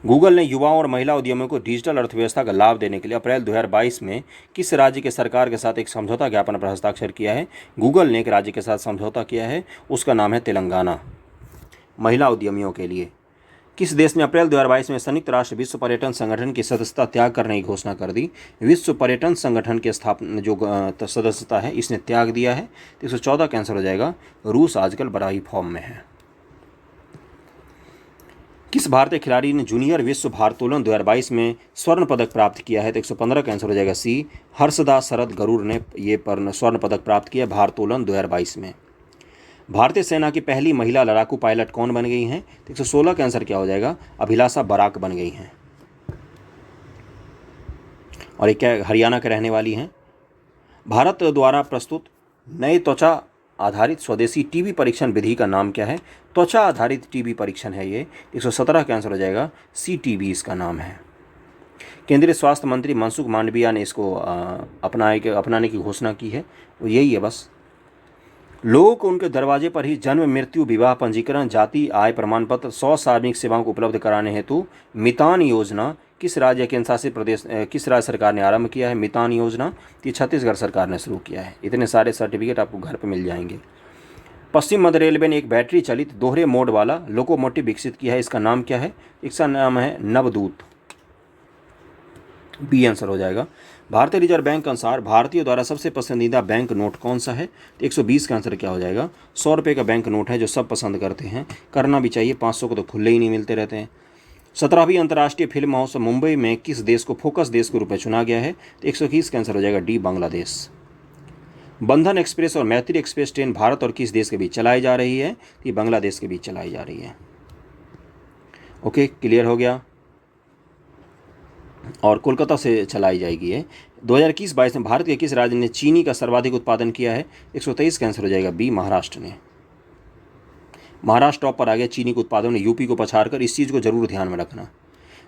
गूगल ने युवाओं और महिला उद्यमियों को डिजिटल अर्थव्यवस्था का लाभ देने के लिए अप्रैल 2022 में किस राज्य के सरकार के साथ एक समझौता ज्ञापन पर हस्ताक्षर किया है? गूगल ने एक राज्य के साथ समझौता किया है, उसका नाम है तेलंगाना। महिला उद्यमियों के लिए किस देश ने अप्रैल 2022 में संयुक्त राष्ट्र विश्व पर्यटन संगठन की सदस्यता त्याग करने की घोषणा कर दी? विश्व पर्यटन संगठन की स्थापना जो सदस्यता है इसने त्याग दिया है। 114 का आंसर हो जाएगा रूस आजकल बड़ा ही फॉर्म में है। किस भारतीय खिलाड़ी ने जूनियर विश्व भारोत्तोलन 2022 में स्वर्ण पदक प्राप्त किया है? तो 115 का आंसर हो जाएगा सी, हर्षदा शरद गरुड़ ने ये स्वर्ण पदक प्राप्त किया भारोत्तोलन 2022 में। भारतीय सेना की पहली महिला लड़ाकू पायलट कौन बन गई हैं? 116 का आंसर क्या हो जाएगा? अभिलाषा बराक बन गई हैं, और एक क्या हरियाणा के रहने वाली हैं। भारत द्वारा प्रस्तुत नए त्वचा आधारित स्वदेशी टीबी परीक्षण विधि का नाम क्या है? त्वचा आधारित टीबी परीक्षण है ये। 117 का आंसर हो जाएगा CTB इसका नाम है। केंद्रीय स्वास्थ्य मंत्री मनसुख मांडविया ने इसको अपनाने की घोषणा की है। वो यही है बस। लोगों को उनके दरवाजे पर ही जन्म, मृत्यु, विवाह पंजीकरण, जाति, आय प्रमाण पत्र, 100 सार्वजनिक सेवाओं को उपलब्ध कराने हेतु मितान योजना किस राज्य केंद्र शासित प्रदेश किस राज्य सरकार ने आरंभ किया है? मितान योजना ये छत्तीसगढ़ सरकार ने शुरू किया है। इतने सारे सर्टिफिकेट आपको घर पर मिल जाएंगे। पश्चिम मध्य रेलवे ने एक बैटरी चलित दोहरे मोड वाला लोकोमोटिव विकसित किया है। इसका नाम क्या है? इसका नाम है नवदूत। बी आंसर हो जाएगा। भारतीय रिजर्व बैंक के अनुसार भारतीयों द्वारा सबसे पसंदीदा बैंक नोट कौन सा है? तो 120 का आंसर क्या हो जाएगा? 100 रुपये का बैंक नोट है जो सब पसंद करते हैं, करना भी चाहिए। 500 को तो खुले ही नहीं मिलते रहते हैं। 17वीं अंतर्राष्ट्रीय फिल्म महोत्सव मुंबई में किस देश को फोकस देश के रूप में चुना गया है? तो 121 का आंसर हो जाएगा डी, बांग्लादेश। बंधन एक्सप्रेस और मैत्री एक्सप्रेस ट्रेन भारत और किस देश के बीच चलाई जा रही है? ये बांग्लादेश के बीच चलाई जा रही है। ओके, क्लियर हो गया। और कोलकाता से चलाई जाएगी ये। 2021-22 में भारत के किस राज्य ने चीनी का सर्वाधिक उत्पादन किया है? 123 का आंसर हो जाएगा बी, महाराष्ट्र ने। महाराष्ट्र टॉप पर आ गया चीनी के उत्पादन में, यूपी को पछाड़कर। इस चीज़ को जरूर ध्यान में रखना।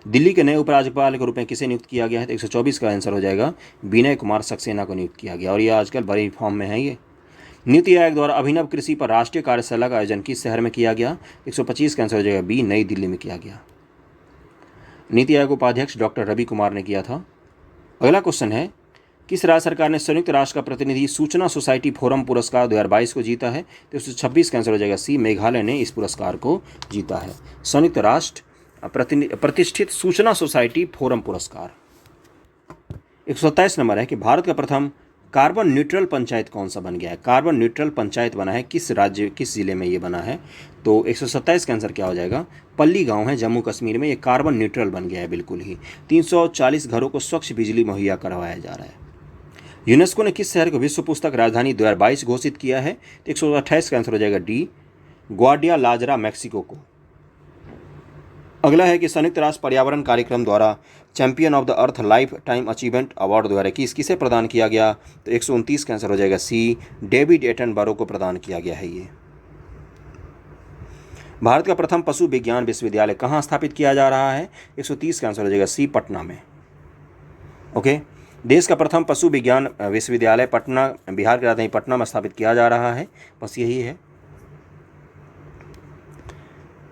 दिल्ली के नए उपराज्यपाल के रूप में किसे नियुक्त किया गया है? तो 124 का आंसर हो जाएगा विनय कुमार सक्सेना को नियुक्त किया गया, और ये आजकल बड़ी फॉर्म में है ये। नीति आयोग द्वारा अभिनव कृषि पर राष्ट्रीय कार्यशाला का आयोजन किस शहर में किया गया? 125 का आंसर हो जाएगा बी, नई दिल्ली में किया गया। नीति आयोग उपाध्यक्ष डॉक्टर रवि कुमार ने किया था। अगला क्वेश्चन है, किस राज्य सरकार ने संयुक्त राष्ट्र का प्रतिनिधि सूचना सोसाइटी फोरम पुरस्कार 2022 को जीता है? तो 126 का आंसर हो जाएगा सी, मेघालय ने इस पुरस्कार को जीता है। संयुक्त राष्ट्र प्रतिष्ठित सूचना सोसाइटी फोरम पुरस्कार। 127 नंबर है कि भारत का प्रथम कार्बन न्यूट्रल पंचायत कौन सा बन गया है? कार्बन न्यूट्रल पंचायत बना है किस राज्य, किस जिले में ये बना है? तो 127 का आंसर क्या हो जाएगा? पल्ली गांव है जम्मू कश्मीर में, ये कार्बन न्यूट्रल बन गया है बिल्कुल ही। 340 घरों को स्वच्छ बिजली मुहैया करवाया जा रहा है। यूनेस्को ने किस शहर को विश्व पुस्तक राजधानी 2022 घोषित किया है? तो 128 का आंसर हो जाएगा डी, ग्वाडियालाजरा, मैक्सिको को। अगला है कि संयुक्त राष्ट्र पर्यावरण कार्यक्रम द्वारा champion of the earth life time achievement award 2021 किसे प्रदान किया गया? तो 129 का आंसर हो जाएगा सी, डेविड एटनबरो को प्रदान किया गया है ये। भारत का प्रथम पशु विज्ञान विश्वविद्यालय कहाँ स्थापित किया जा रहा है? 130 का आंसर हो जाएगा सी, पटना में। ओके, देश का प्रथम पशु विज्ञान विश्वविद्यालय पटना, बिहार की राजधानी पटना में स्थापित किया जा रहा है, बस यही है।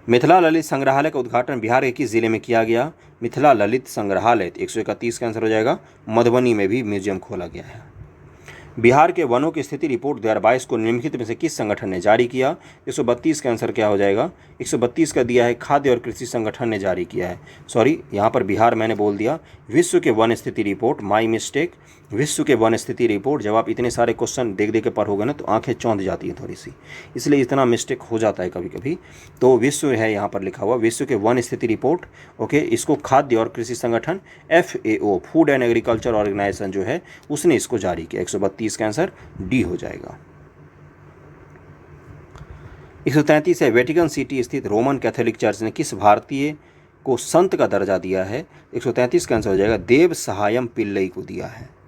मिथिला ललित संग्रहालय का उद्घाटन बिहार के किस जिले में किया गया? मिथिला ललित संग्रहालय 131 का आंसर हो जाएगा, मधुबनी में भी म्यूजियम खोला गया है। बिहार के वनों की स्थिति रिपोर्ट 2022 को निम्नलिखित में से किस संगठन ने जारी किया? 132 का आंसर क्या हो जाएगा? 132 का दिया है खाद्य और कृषि संगठन ने जारी किया है। सॉरी, यहाँ पर बिहार मैंने बोल दिया। विश्व के वन स्थिति रिपोर्ट, माई मिस्टेक। विश्व के वन स्थिति रिपोर्ट, जब आप इतने सारे क्वेश्चन देख के पढ़ोगे ना तो आंखें चौंध जाती हैं थोड़ी सी, इसलिए इतना मिस्टेक हो जाता है कभी कभी। तो विश्व है यहाँ पर लिखा हुआ, विश्व के वन स्थिति रिपोर्ट। ओके, इसको खाद्य और कृषि संगठन FAO, Food and Agriculture Organization जो है उसने इसको जारी किया। 132 का आंसर डी हो जाएगा। 133 है, वेटिकन सिटी स्थित रोमन कैथोलिक चर्च ने किस भारतीय को संत का दर्जा दिया है? 133 का आंसर हो जाएगा देव सहायम पिल्लई को दिया है।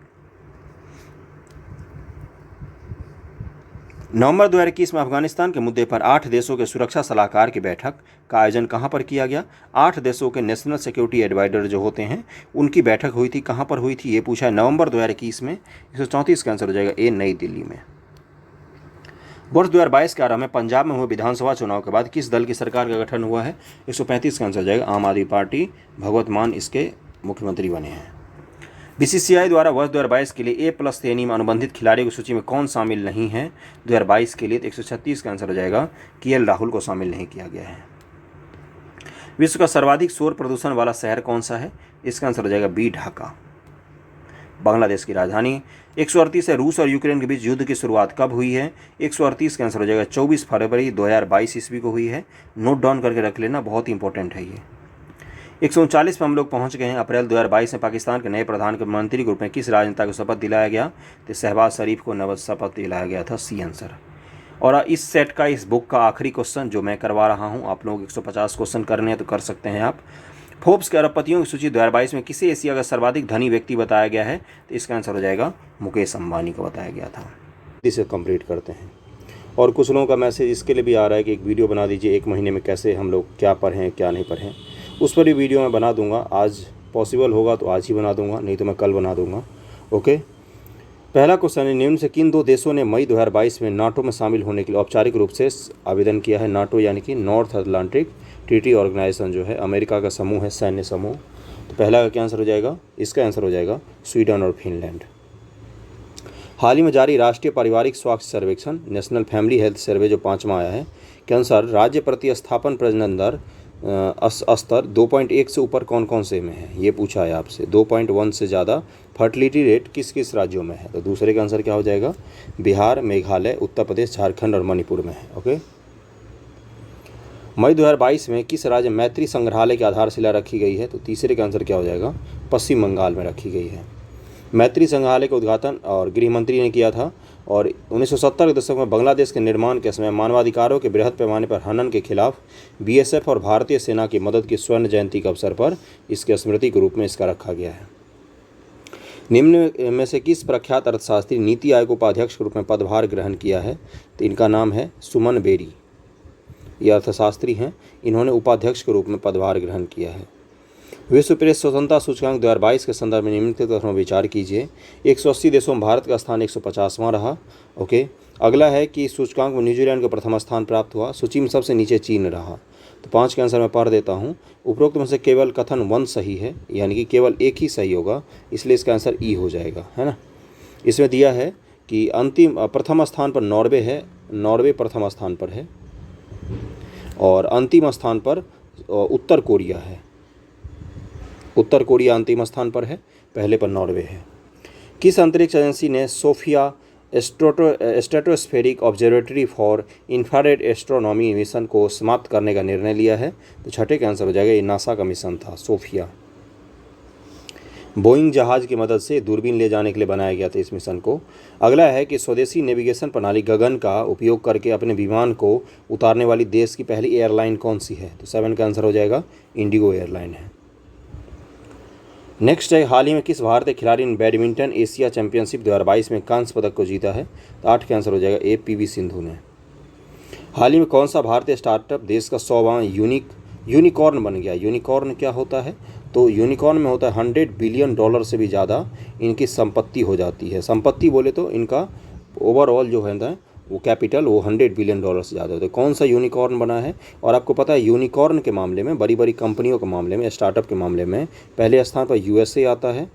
नवंबर 2021 में अफगानिस्तान के मुद्दे पर 8 देशों के सुरक्षा सलाहकार की बैठक का आयोजन कहां पर किया गया? 8 देशों के नेशनल सिक्योरिटी एडवाइजर जो होते हैं उनकी बैठक हुई थी, कहां पर हुई थी ये पूछा है, नवंबर 2021 में। 134 का आंसर हो जाएगा ए, नई दिल्ली में। वर्ष 2022 के आरंभ में पंजाब में हुए विधानसभा चुनाव के बाद किस दल की सरकार का गठन हुआ है? 135 का आंसर हो जाएगा आम आदमी पार्टी, भगवत मान इसके मुख्यमंत्री बने हैं। BCCI द्वारा वर्ष 2022 के लिए A+ श्रेणी में अनुबंधित खिलाड़ियों की सूची में कौन शामिल नहीं है 2022 के लिए? तो 136 का आंसर हो जाएगा KL राहुल को शामिल नहीं किया गया है। विश्व का सर्वाधिक शोर प्रदूषण वाला शहर कौन सा है? इसका आंसर हो जाएगा बी, ढाका। बांग्लादेश की राजधानी। 138 है, रूस और यूक्रेन के बीच युद्ध की शुरुआत कब हुई है? 138 का आंसर हो जाएगा 24 फरवरी 2022 ईस्वी को हुई है। नोट डाउन करके रख लेना, बहुत ही इंपॉर्टेंट है ये। 139 पर हम लोग पहुंच गए हैं। अप्रैल 2022 में पाकिस्तान के नए प्रधानमंत्री के रूप में किस राजनेता को शपथ दिलाया गया? तो शहबाज शरीफ को नव शपथ दिलाया गया था, सी आंसर। और इस सेट का, इस बुक का आखिरी क्वेश्चन जो मैं करवा रहा हूं, आप लोग 150 क्वेश्चन करने हैं तो कर सकते हैं आप। फोर्ब्स के अरबपतियों की सूची 2022 में किसे एशिया का सर्वाधिक धनी व्यक्ति बताया गया है? तो इसका आंसर हो जाएगा मुकेश अंबानी को बताया गया था। इसे कंप्लीट करते हैं। और कुछ लोगों का मैसेज इसके लिए भी आ रहा है कि एक वीडियो बना दीजिए 1 महीने में कैसे हम लोग क्या पढ़ें क्या नहीं पढ़ें। उस पर भी वीडियो मैं बना दूंगा, आज पॉसिबल होगा तो आज ही बना दूंगा, नहीं तो मैं कल बना दूंगा। ओके। पहला क्वेश्चन है, निम्न से किन 2 देशों ने मई 2022 में नाटो में शामिल होने के लिए औपचारिक रूप से आवेदन किया है? नाटो यानी कि नॉर्थ अटलांटिक ट्रीटी ऑर्गेनाइजेशन जो है अमेरिका का समूह है, सैन्य समूह। तो पहला का क्या आंसर हो जाएगा? इसका आंसर हो जाएगा स्वीडन और फिनलैंड। हाल ही में जारी राष्ट्रीय पारिवारिक स्वास्थ्य सर्वेक्षण नेशनल फैमिली हेल्थ सर्वे जो 5वां आया है के अनुसार राज्य प्रतिस्थापन प्रजनन दर स्तर 2.1 से ऊपर कौन कौन से में है? ये पूछा है आपसे। 2.1 से ज़्यादा फर्टिलिटी रेट किस किस राज्यों में है? तो दूसरे का आंसर क्या हो जाएगा? बिहार, मेघालय, उत्तर प्रदेश, झारखंड और मणिपुर में है। ओके। मई 2022 में किस राज्य में मैत्री संग्रहालय की आधारशिला रखी गई है? तो तीसरे का आंसर क्या हो जाएगा? पश्चिम बंगाल में रखी गई है। मैत्री संग्रहालय का उद्घाटन और गृह मंत्री ने किया था और 1970 के दशक में बांग्लादेश के निर्माण के समय मानवाधिकारों के बृहद पैमाने पर हनन के खिलाफ बीएसएफ और भारतीय सेना की मदद की स्वर्ण जयंती के अवसर पर इसके स्मृति के रूप में इसका रखा गया है। निम्न में से किस प्रख्यात अर्थशास्त्री नीति आयोग उपाध्यक्ष के रूप में पदभार ग्रहण किया है? तो इनका नाम है सुमन बेरी। ये अर्थशास्त्री हैं, इन्होंने उपाध्यक्ष के रूप में पदभार ग्रहण किया है। विश्व प्रेस स्वतंत्रता सूचकांक 2022 के संदर्भ में निम्नलिखित तथ्यों पर विचार कीजिए। 180 देशों में भारत का स्थान 150वां रहा। ओके। अगला है कि सूचकांक में न्यूजीलैंड को प्रथम स्थान प्राप्त हुआ। सूची में सबसे नीचे चीन रहा। तो 5 के आंसर मैं पढ़ देता हूँ। उपरोक्त में से केवल कथन 1 सही है, यानी कि केवल एक ही सही होगा, इसलिए इसका आंसर ई हो जाएगा, है ना। इसमें दिया है कि प्रथम स्थान पर नॉर्वे है, नॉर्वे प्रथम स्थान पर है, और अंतिम स्थान पर उत्तर कोरिया है। उत्तर कोरिया अंतिम स्थान पर है, पहले पर नॉर्वे है। किस अंतरिक्ष एजेंसी ने SOFIA Stratospheric Observatory for Infrared Astronomy mission को समाप्त करने का निर्णय लिया है? तो छठे का आंसर हो जाएगा, ये नासा का मिशन था, सोफिया। बोइंग जहाज की मदद से दूरबीन ले जाने के लिए बनाया गया था इस मिशन को। अगला है कि स्वदेशी नेविगेशन प्रणाली गगन का उपयोग करके अपने विमान को उतारने वाली देश की पहली एयरलाइन कौन सी है? तो 7 का आंसर हो जाएगा, इंडिगो एयरलाइन है। नेक्स्ट है, हाल ही में किस भारतीय खिलाड़ी ने बैडमिंटन एशिया चैंपियनशिप 2022 में कांस्य पदक को जीता है? तो 8 का आंसर हो जाएगा, ए पीवी सिंधु ने। हाल ही में कौन सा भारतीय स्टार्टअप देश का 100वां यूनिकॉर्न बन गया? यूनिकॉर्न क्या होता है? तो यूनिकॉर्न में होता है $100 बिलियन से भी ज़्यादा इनकी संपत्ति हो जाती है। संपत्ति बोले तो इनका ओवरऑल जो है ना वो कैपिटल वो $100 बिलियन से ज़्यादा होता है। कौन सा यूनिकॉर्न बना है? और आपको पता है यूनिकॉर्न के मामले में, बड़ी बड़ी कंपनियों के मामले में, स्टार्टअप के मामले में पहले स्थान पर यूएसए आता है,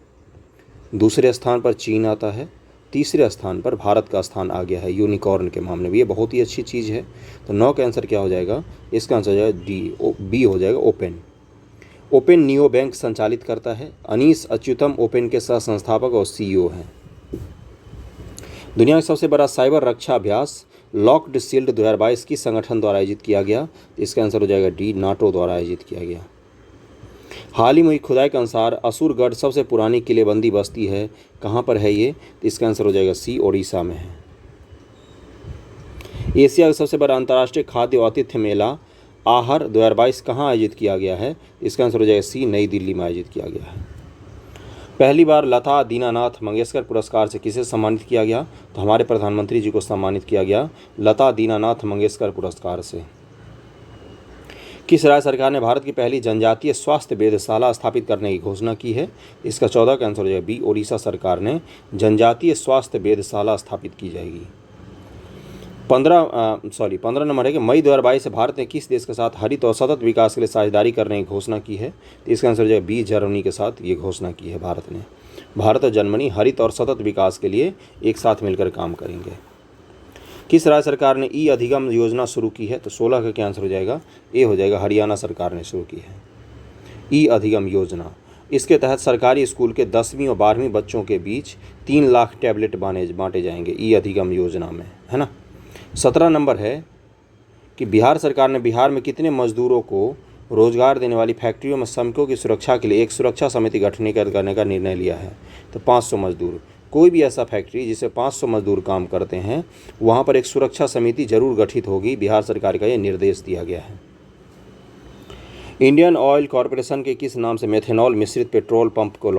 दूसरे स्थान पर चीन आता है, तीसरे स्थान पर भारत का स्थान आ गया है यूनिकॉर्न के मामले में। ये बहुत ही अच्छी चीज़ है। तो 9 का आंसर क्या हो जाएगा? इसका आंसर हो जाएगा बी हो जाएगा, ओपन। ओपन नियो बैंक संचालित करता है। अनीस अच्युतम ओपन के सह संस्थापक और सीईओ हैं। दुनिया का सबसे बड़ा साइबर रक्षा अभ्यास लॉक्ड शील्ड 2022 किस संगठन द्वारा आयोजित किया गया? इसका आंसर हो जाएगा डी, नाटो द्वारा आयोजित किया गया। हाल ही में हुई खुदाई के अनुसार असुरगढ़ सबसे पुरानी किलेबंदी बस्ती है, कहाँ पर है ये? तो इसका आंसर हो जाएगा सी, ओडिशा में है। एशिया का सबसे बड़ा अंतर्राष्ट्रीय खाद्य और आतिथ्य मेला आहर 2022 कहाँ आयोजित किया गया है? इसका आंसर हो जाएगा सी, नई दिल्ली में आयोजित किया गया है। पहली बार लता दीनानाथ मंगेशकर पुरस्कार से किसे सम्मानित किया गया? तो हमारे प्रधानमंत्री जी को सम्मानित किया गया लता दीनानाथ मंगेशकर पुरस्कार से। किस राज्य सरकार ने भारत की पहली जनजातीय स्वास्थ्य वेधशाला स्थापित करने की घोषणा की है? इसका 14 का आंसर हो जाएगा बी, ओडिशा सरकार ने जनजातीय स्वास्थ्य वेधशाला स्थापित की जाएगी। 15 नंबर है कि मई 2022 से भारत ने किस देश के साथ हरित और सतत विकास के लिए साझेदारी करने की घोषणा की है? तो इसका आंसर हो जाएगा बी, जर्मनी के साथ ये घोषणा की है भारत ने। भारत और जर्मनी हरित और सतत विकास के लिए एक साथ मिलकर काम करेंगे। किस राज्य सरकार ने ई अधिगम योजना शुरू की है? तो 16 का क्या आंसर हो जाएगा? ए हो जाएगा, हरियाणा सरकार ने शुरू की है ई अधिगम योजना। इसके तहत सरकारी स्कूल के 10वीं और 12वीं बच्चों के बीच 3 लाख टैबलेट बांटे जाएंगे ई अधिगम योजना में, है ना। 17 नंबर है कि बिहार सरकार ने बिहार में कितने मजदूरों को रोजगार देने वाली फैक्ट्रियों में श्रमिकों की सुरक्षा के लिए एक सुरक्षा समिति गठन करने का निर्णय लिया है? तो 500 मजदूर। कोई भी ऐसा फैक्ट्री जिसे 500 मजदूर काम करते हैं वहाँ पर एक सुरक्षा समिति जरूर गठित होगी, बिहार सरकार का ये निर्देश दिया गया है। इंडियन ऑयल कॉरपोरेशन के किस नाम से मेथनॉल मिश्रित पेट्रोल पंप को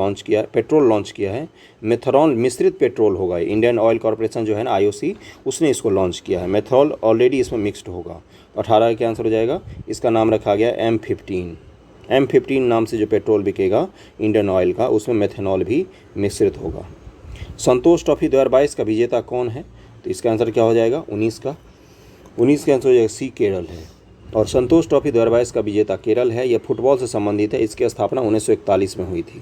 पेट्रोल लॉन्च किया है? मेथनॉल मिश्रित पेट्रोल होगा। इंडियन ऑयल कॉरपोरेशन जो है ना, आईओसी, उसने इसको लॉन्च किया है। मेथनॉल ऑलरेडी इसमें मिक्स्ड होगा। 18 का आंसर हो जाएगा। इसका नाम रखा गया M15। M15 नाम से जो पेट्रोल बिकेगा इंडियन ऑयल का, उसमें मेथनॉल भी मिश्रित होगा। संतोष ट्रॉफी 2022 का विजेता कौन है? तो इसका आंसर क्या हो जाएगा? 19 का आंसर हो जाएगा सी, केरल है। और संतोष ट्रॉफी 2022 का विजेता केरल है। यह फुटबॉल से संबंधित है। इसकी स्थापना 1941 में हुई थी।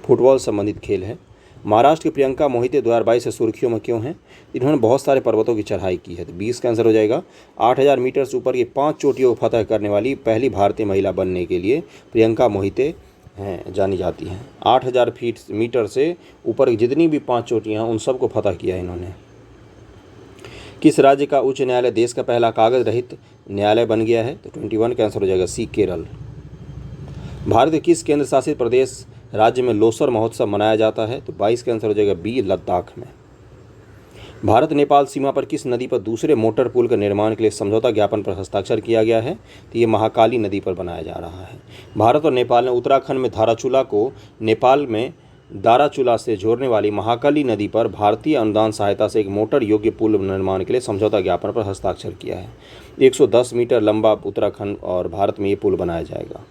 फुटबॉल संबंधित खेल है। महाराष्ट्र की प्रियंका मोहिते 2022 से सुर्खियों में क्यों हैं? इन्होंने बहुत सारे पर्वतों की चढ़ाई की है। तो 20 का आंसर हो जाएगा। 8000 मीटर से ऊपर की 5 चोटियों को फतह करने वाली पहली भारतीय महिला बनने के लिए प्रियंका मोहिते हैं जानी जाती हैं। 8000 मीटर से ऊपर जितनी भी 5 चोटियाँ हैं उन सबको फतह किया है इन्होंने। किस राज्य का उच्च न्यायालय देश का पहला कागज रहित न्यायालय बन गया है? तो 21 का आंसर हो जाएगा सी, केरल। भारत के किस केंद्र शासित प्रदेश राज्य में लोसर महोत्सव मनाया जाता है? तो 22 का आंसर हो जाएगा बी, लद्दाख में। भारत नेपाल सीमा पर किस नदी पर दूसरे मोटर पुल के निर्माण के लिए समझौता ज्ञापन पर हस्ताक्षर किया गया है? तो ये महाकाली नदी पर बनाया जा रहा है। भारत और नेपाल ने उत्तराखंड में धाराचूला को नेपाल में दाराचूला से जोड़ने वाली महाकाली नदी पर भारतीय अनुदान सहायता से एक मोटर योग्य पुल निर्माण के लिए समझौता ज्ञापन पर हस्ताक्षर किया है। 110 मीटर लंबा उत्तराखंड और भारत में ये पुल बनाया जाएगा,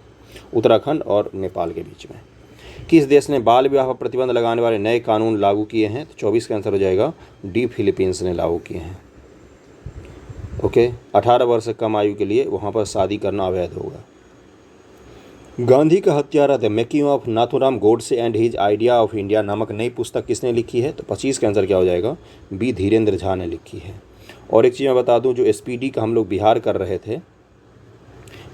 उत्तराखंड और नेपाल के बीच में। किस देश ने बाल विवाह पर प्रतिबंध लगाने वाले नए कानून लागू किए हैं? तो 24 का आंसर हो जाएगा डी, फिलीपींस ने लागू किए हैं। ओके, 18 वर्ष से कम आयु के लिए वहाँ पर शादी करना अवैध होगा। गांधी का हत्यारा the making of Nathuram Godse and his idea of India नामक नई पुस्तक किसने लिखी है? तो 25 का आंसर क्या हो जाएगा? बी, धीरेन्द्र झा ने लिखी है। और एक चीज़ मैं बता दूं, जो SPD का हम लोग बिहार कर रहे थे,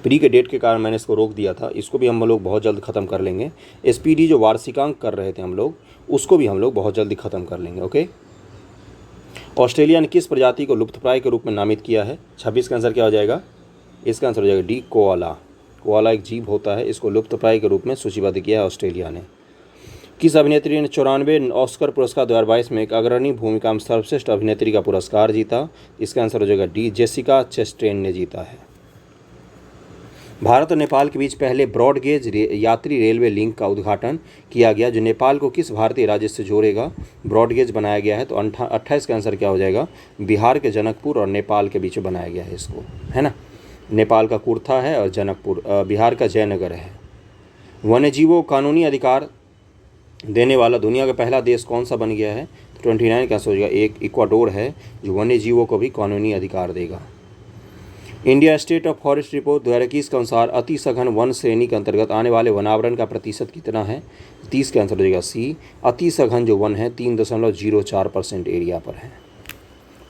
प्री के डेट के कारण मैंने इसको रोक दिया था, इसको भी हम लोग बहुत जल्द ख़त्म कर लेंगे। SPD जो वार्षिकांक कर रहे थे हम लोग, उसको भी हम लोग बहुत जल्दी ख़त्म कर लेंगे। ओके। ऑस्ट्रेलिया ने किस प्रजाति को लुप्तप्राय के रूप में नामित किया है? 26 का आंसर क्या हो जाएगा? इसका आंसर हो जाएगा डी, कोआला। कोआला एक जीव होता है, इसको लुप्तप्राय के रूप में सूचीबद्ध किया है ऑस्ट्रेलिया ने। किस अभिनेत्री ने 94 ऑस्कर पुरस्कार 2022 में एक अग्रणी भूमिका में सर्वश्रेष्ठ अभिनेत्री का पुरस्कार जीता? इसका आंसर हो जाएगा डी, जेसिका चेस्टेन ने जीता है। भारत और नेपाल के बीच पहले ब्रॉडगेज यात्री रेलवे लिंक का उद्घाटन किया गया, जो नेपाल को किस भारतीय राज्य से जोड़ेगा? ब्रॉडगेज बनाया गया है। तो 28 का आंसर क्या हो जाएगा? बिहार के जनकपुर और नेपाल के बीच बनाया गया है इसको, है ना। नेपाल का कुर्था है और जनकपुर बिहार का जयनगर है। वन्यजीवों को कानूनी अधिकार देने वाला दुनिया का पहला देश कौन सा बन गया है? तो 29 का आंसर हो जाएगा एक, इक्वाडोर है, जो वन्यजीवों को भी कानूनी अधिकार देगा। India state of forest report 2021 के अनुसार अति सघन वन श्रेणी के अंतर्गत आने वाले वनावरण का प्रतिशत कितना है? 30 का आंसर हो जाएगा सी, अति सघन जो वन है 3.04% एरिया पर है।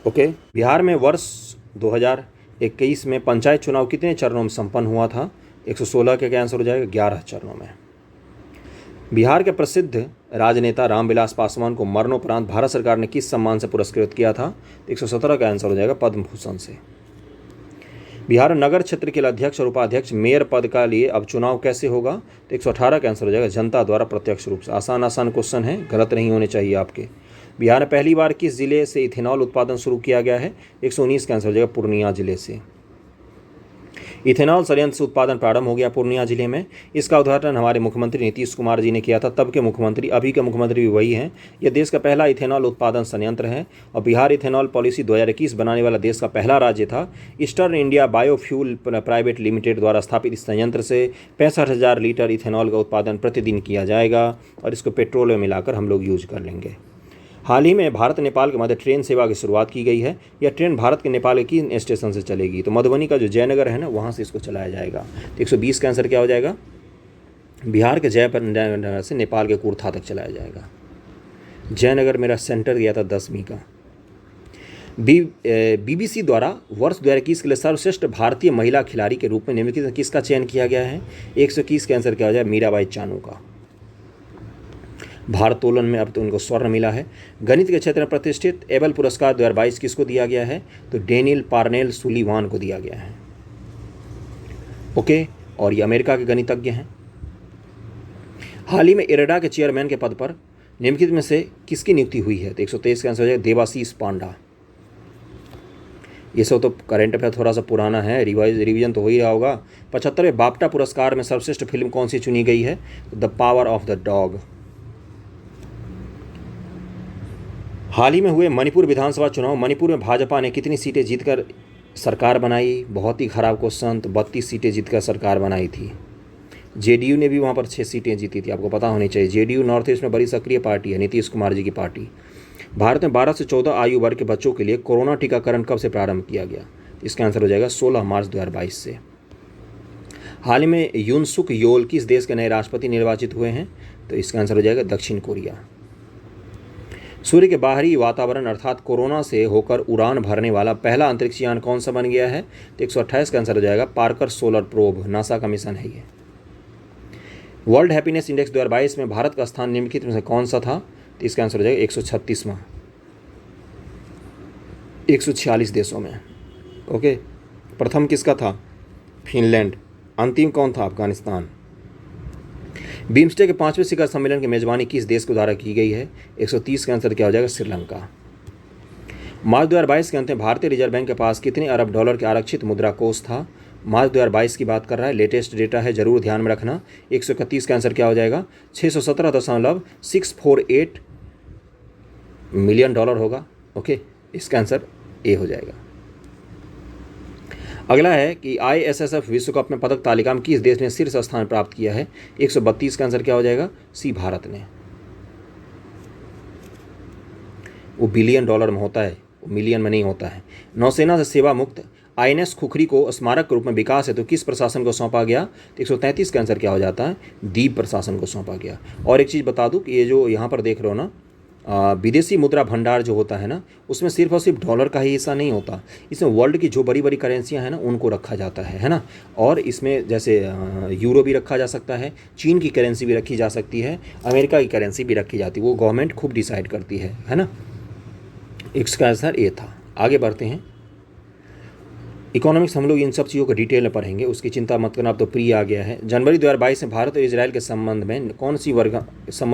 ओके। बिहार में वर्ष 2021 में पंचायत चुनाव कितने चरणों में संपन्न हुआ था? 116 का आंसर हो जाएगा 11 चरणों में। बिहार के प्रसिद्ध राजनेता रामविलास पासवान को मरणोपरांत भारत सरकार ने किस सम्मान से पुरस्कृत किया था? 117 का आंसर हो जाएगा पद्म भूषण से। बिहार नगर क्षेत्र के अध्यक्ष और उपाध्यक्ष मेयर पद का लिए अब चुनाव कैसे होगा? तो 118 का आंसर हो जाएगा जनता द्वारा प्रत्यक्ष रूप से। आसान क्वेश्चन है, गलत नहीं होने चाहिए आपके। बिहार में पहली बार किस जिले से इथेनॉल उत्पादन शुरू किया गया है? 119 का आंसर हो जाएगा पूर्णिया जिले से। इथेनॉल संयंत्र से उत्पादन प्रारंभ हो गया पूर्णिया जिले में। इसका उद्घाटन हमारे मुख्यमंत्री नीतीश कुमार जी ने किया था। तब के मुख्यमंत्री, अभी के मुख्यमंत्री भी वही हैं। यह देश का पहला इथेनॉल उत्पादन संयंत्र है और बिहार इथेनॉल पॉलिसी 2021 बनाने वाला देश का पहला राज्य था। Eastern India biofuel private limited द्वारा स्थापित इस संयंत्र से 65,000 लीटर इथेनॉल का उत्पादन प्रतिदिन किया जाएगा और इसको पेट्रोल में मिलाकर हम लोग यूज कर लेंगे। हाल ही में भारत नेपाल के मध्य ट्रेन सेवा की शुरुआत की गई है। यह ट्रेन भारत के नेपाल के किन स्टेशन से चलेगी? तो मधुबनी का जो जयनगर है ना, वहाँ से इसको चलाया जाएगा। तो 120 का आंसर क्या हो जाएगा? बिहार के जयनगर से नेपाल के कुर्था तक चलाया जाएगा। जयनगर मेरा सेंटर दिया था 10वीं का। BBC द्वारा वर्ष 2021 के लिए सर्वश्रेष्ठ भारतीय महिला खिलाड़ी के रूप में निम्नलिखित किसका चयन किया गया है? 121 का आंसर क्या हो जाएगा? मीराबाई चानू का। भारोत्तोलन में अब तो उनको स्वर्ण मिला है। गणित के क्षेत्र में प्रतिष्ठित एबल पुरस्कार 2022 किसको दिया गया है? तो डेनियल पार्नेल सुलीवान को दिया गया है। ओके। और ये अमेरिका के गणितज्ञ हैं। हाल ही में इरेडा के चेयरमैन के पद पर निम्नलिखित में से किसकी नियुक्ति हुई है? तो 123 का आंसर हो जाएगा देवाशीष पांडा। ये सब तो करंट अफेयर थोड़ा सा पुराना है, रिवीजन तो हो ही रहा होगा। 75वें बाफ्टा पुरस्कार में सर्वश्रेष्ठ फिल्म कौन सी चुनी गई है? The power of the dog. हाल ही में हुए मणिपुर विधानसभा चुनाव, मणिपुर में भाजपा ने कितनी सीटें जीतकर सरकार बनाई? बहुत ही खराब क्वेश्चन। तो 32 सीटें जीतकर सरकार बनाई थी। जेडीयू ने भी वहाँ पर 6 सीटें जीती थी, आपको पता होनी चाहिए। जेडीयू नॉर्थ ईस्ट में बड़ी सक्रिय पार्टी है, नीतीश कुमार जी की पार्टी। भारत में 12 से 14 आयु वर्ग के बच्चों के लिए कोरोना टीकाकरण कब से प्रारंभ किया गया? इसका आंसर हो जाएगा 16 मार्च 2022 से। हाल ही में यूनसुक योल किस देश के नए राष्ट्रपति निर्वाचित हुए हैं? तो इसका आंसर हो जाएगा दक्षिण कोरिया। सूर्य के बाहरी वातावरण अर्थात कोरोना से होकर उड़ान भरने वाला पहला अंतरिक्ष यान कौन सा बन गया है? तो 128 का आंसर हो जाएगा पार्कर सोलर प्रोब, नासा का मिशन है ये। वर्ल्ड हैप्पीनेस इंडेक्स 2022 में भारत का स्थान निम्नलिखित में से कौन सा था? तो इसका आंसर हो जाएगा 136वां, 146 देशों में। ओके, प्रथम किसका था? फिनलैंड। अंतिम कौन था? अफगानिस्तान। बिम्स्टेक के 5वें शिखर सम्मेलन की मेजबानी किस देश के द्वारा की गई है? 130 का आंसर क्या हो जाएगा? श्रीलंका। मार्च 2022 के अंत में भारतीय रिजर्व बैंक के पास कितने अरब डॉलर के आरक्षित मुद्रा कोष था? मार्च 2022 की बात कर रहा है, लेटेस्ट डेटा है, जरूर ध्यान में रखना। 131 का आंसर क्या हो जाएगा? 617.648 मिलियन डॉलर होगा। ओके, इसका आंसर ए हो जाएगा। अगला है कि ISSF विश्व कप में पदक तालिका में किस देश ने शीर्ष स्थान प्राप्त किया है? 132 का आंसर क्या हो जाएगा? सी, भारत ने। वो बिलियन डॉलर में होता है, वो मिलियन में नहीं होता है। नौसेना से सेवा मुक्त INS खुखरी को स्मारक के रूप में विकास है तो किस प्रशासन को सौंपा गया? तो 133 का आंसर क्या हो जाता है? द्वीप प्रशासन को सौंपा गया। और एक चीज़ बता दूं कि ये जो यहाँ पर देख रहे हो ना, विदेशी मुद्रा भंडार जो होता है ना, उसमें सिर्फ और सिर्फ डॉलर का ही हिस्सा नहीं होता, इसमें वर्ल्ड की जो बड़ी बड़ी करेंसियां हैं ना उनको रखा जाता है ना। और इसमें जैसे यूरो भी रखा जा सकता है, चीन की करेंसी भी रखी जा सकती है, अमेरिका की करेंसी भी रखी जाती है, वो गवर्नमेंट खूब डिसाइड करती है ना। इसका आंसर ए था। आगे बढ़ते हैं। इकोनॉमिक्स हम लोग इन सब चीज़ों को डिटेल में पढ़ेंगे, उसकी चिंता मत करना, अब तो प्री आ गया है। जनवरी 2022 में भारत और इजराइल के संबंध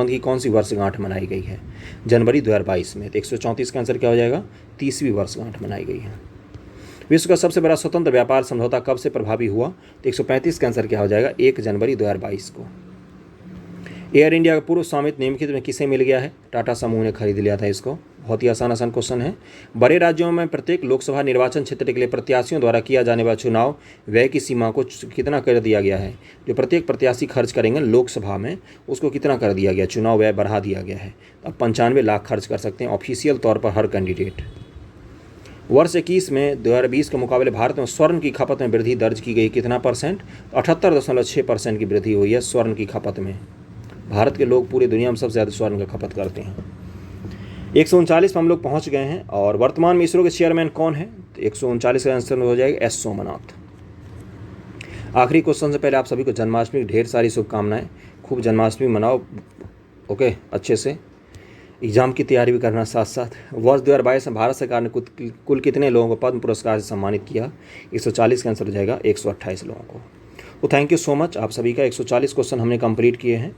की कौन सी वर्षगांठ मनाई गई है? जनवरी 2022 में। तो 134 का आंसर क्या हो जाएगा? 30वीं वर्षगांठ मनाई गई है। विश्व का सबसे बड़ा स्वतंत्र व्यापार समझौता कब से प्रभावी हुआ? तो 135 का आंसर क्या हो जाएगा? 1 जनवरी 2022 को। एयर इंडिया का पूर्व स्वामित्व निम्नलिखित में किसे मिल गया है? टाटा समूह ने खरीद लिया था इसको। बहुत ही आसान क्वेश्चन है। बड़े राज्यों में प्रत्येक लोकसभा निर्वाचन क्षेत्र के लिए प्रत्याशियों द्वारा किया जाने वाला चुनाव व्यय की सीमा को कितना कर दिया गया है? जो प्रत्येक प्रत्याशी खर्च करेंगे लोकसभा में, उसको कितना कर दिया गया? चुनाव व्यय बढ़ा दिया गया है। अब 95 लाख खर्च कर सकते हैं ऑफिशियल तौर पर हर कैंडिडेट। वर्ष 21 में 2020 के मुकाबले भारत में स्वर्ण की खपत में वृद्धि दर्ज की गई, कितना %? 78.6% की वृद्धि हुई है स्वर्ण की खपत में। भारत के लोग पूरी दुनिया में सबसे ज़्यादा स्वर्ण की खपत करते हैं। 139 पर हम लोग पहुंच गए हैं। और वर्तमान में इसरो के चेयरमैन कौन है? तो 139 का आंसर हो जाएगा एस सोमनाथ। आखिरी क्वेश्चन से पहले आप सभी को जन्माष्टमी की ढेर सारी शुभकामनाएं। खूब जन्माष्टमी मनाओ, ओके, अच्छे से। एग्जाम की तैयारी भी करना साथ साथ। वर्ष 2022 में भारत सरकार ने कुल कितने लोगों को पद्म पुरस्कार से सम्मानित किया? 140 का आंसर हो जाएगा 128 लोगों को। तो थैंक यू सो मच आप सभी का। 140 क्वेश्चन हमने कंप्लीट किए हैं।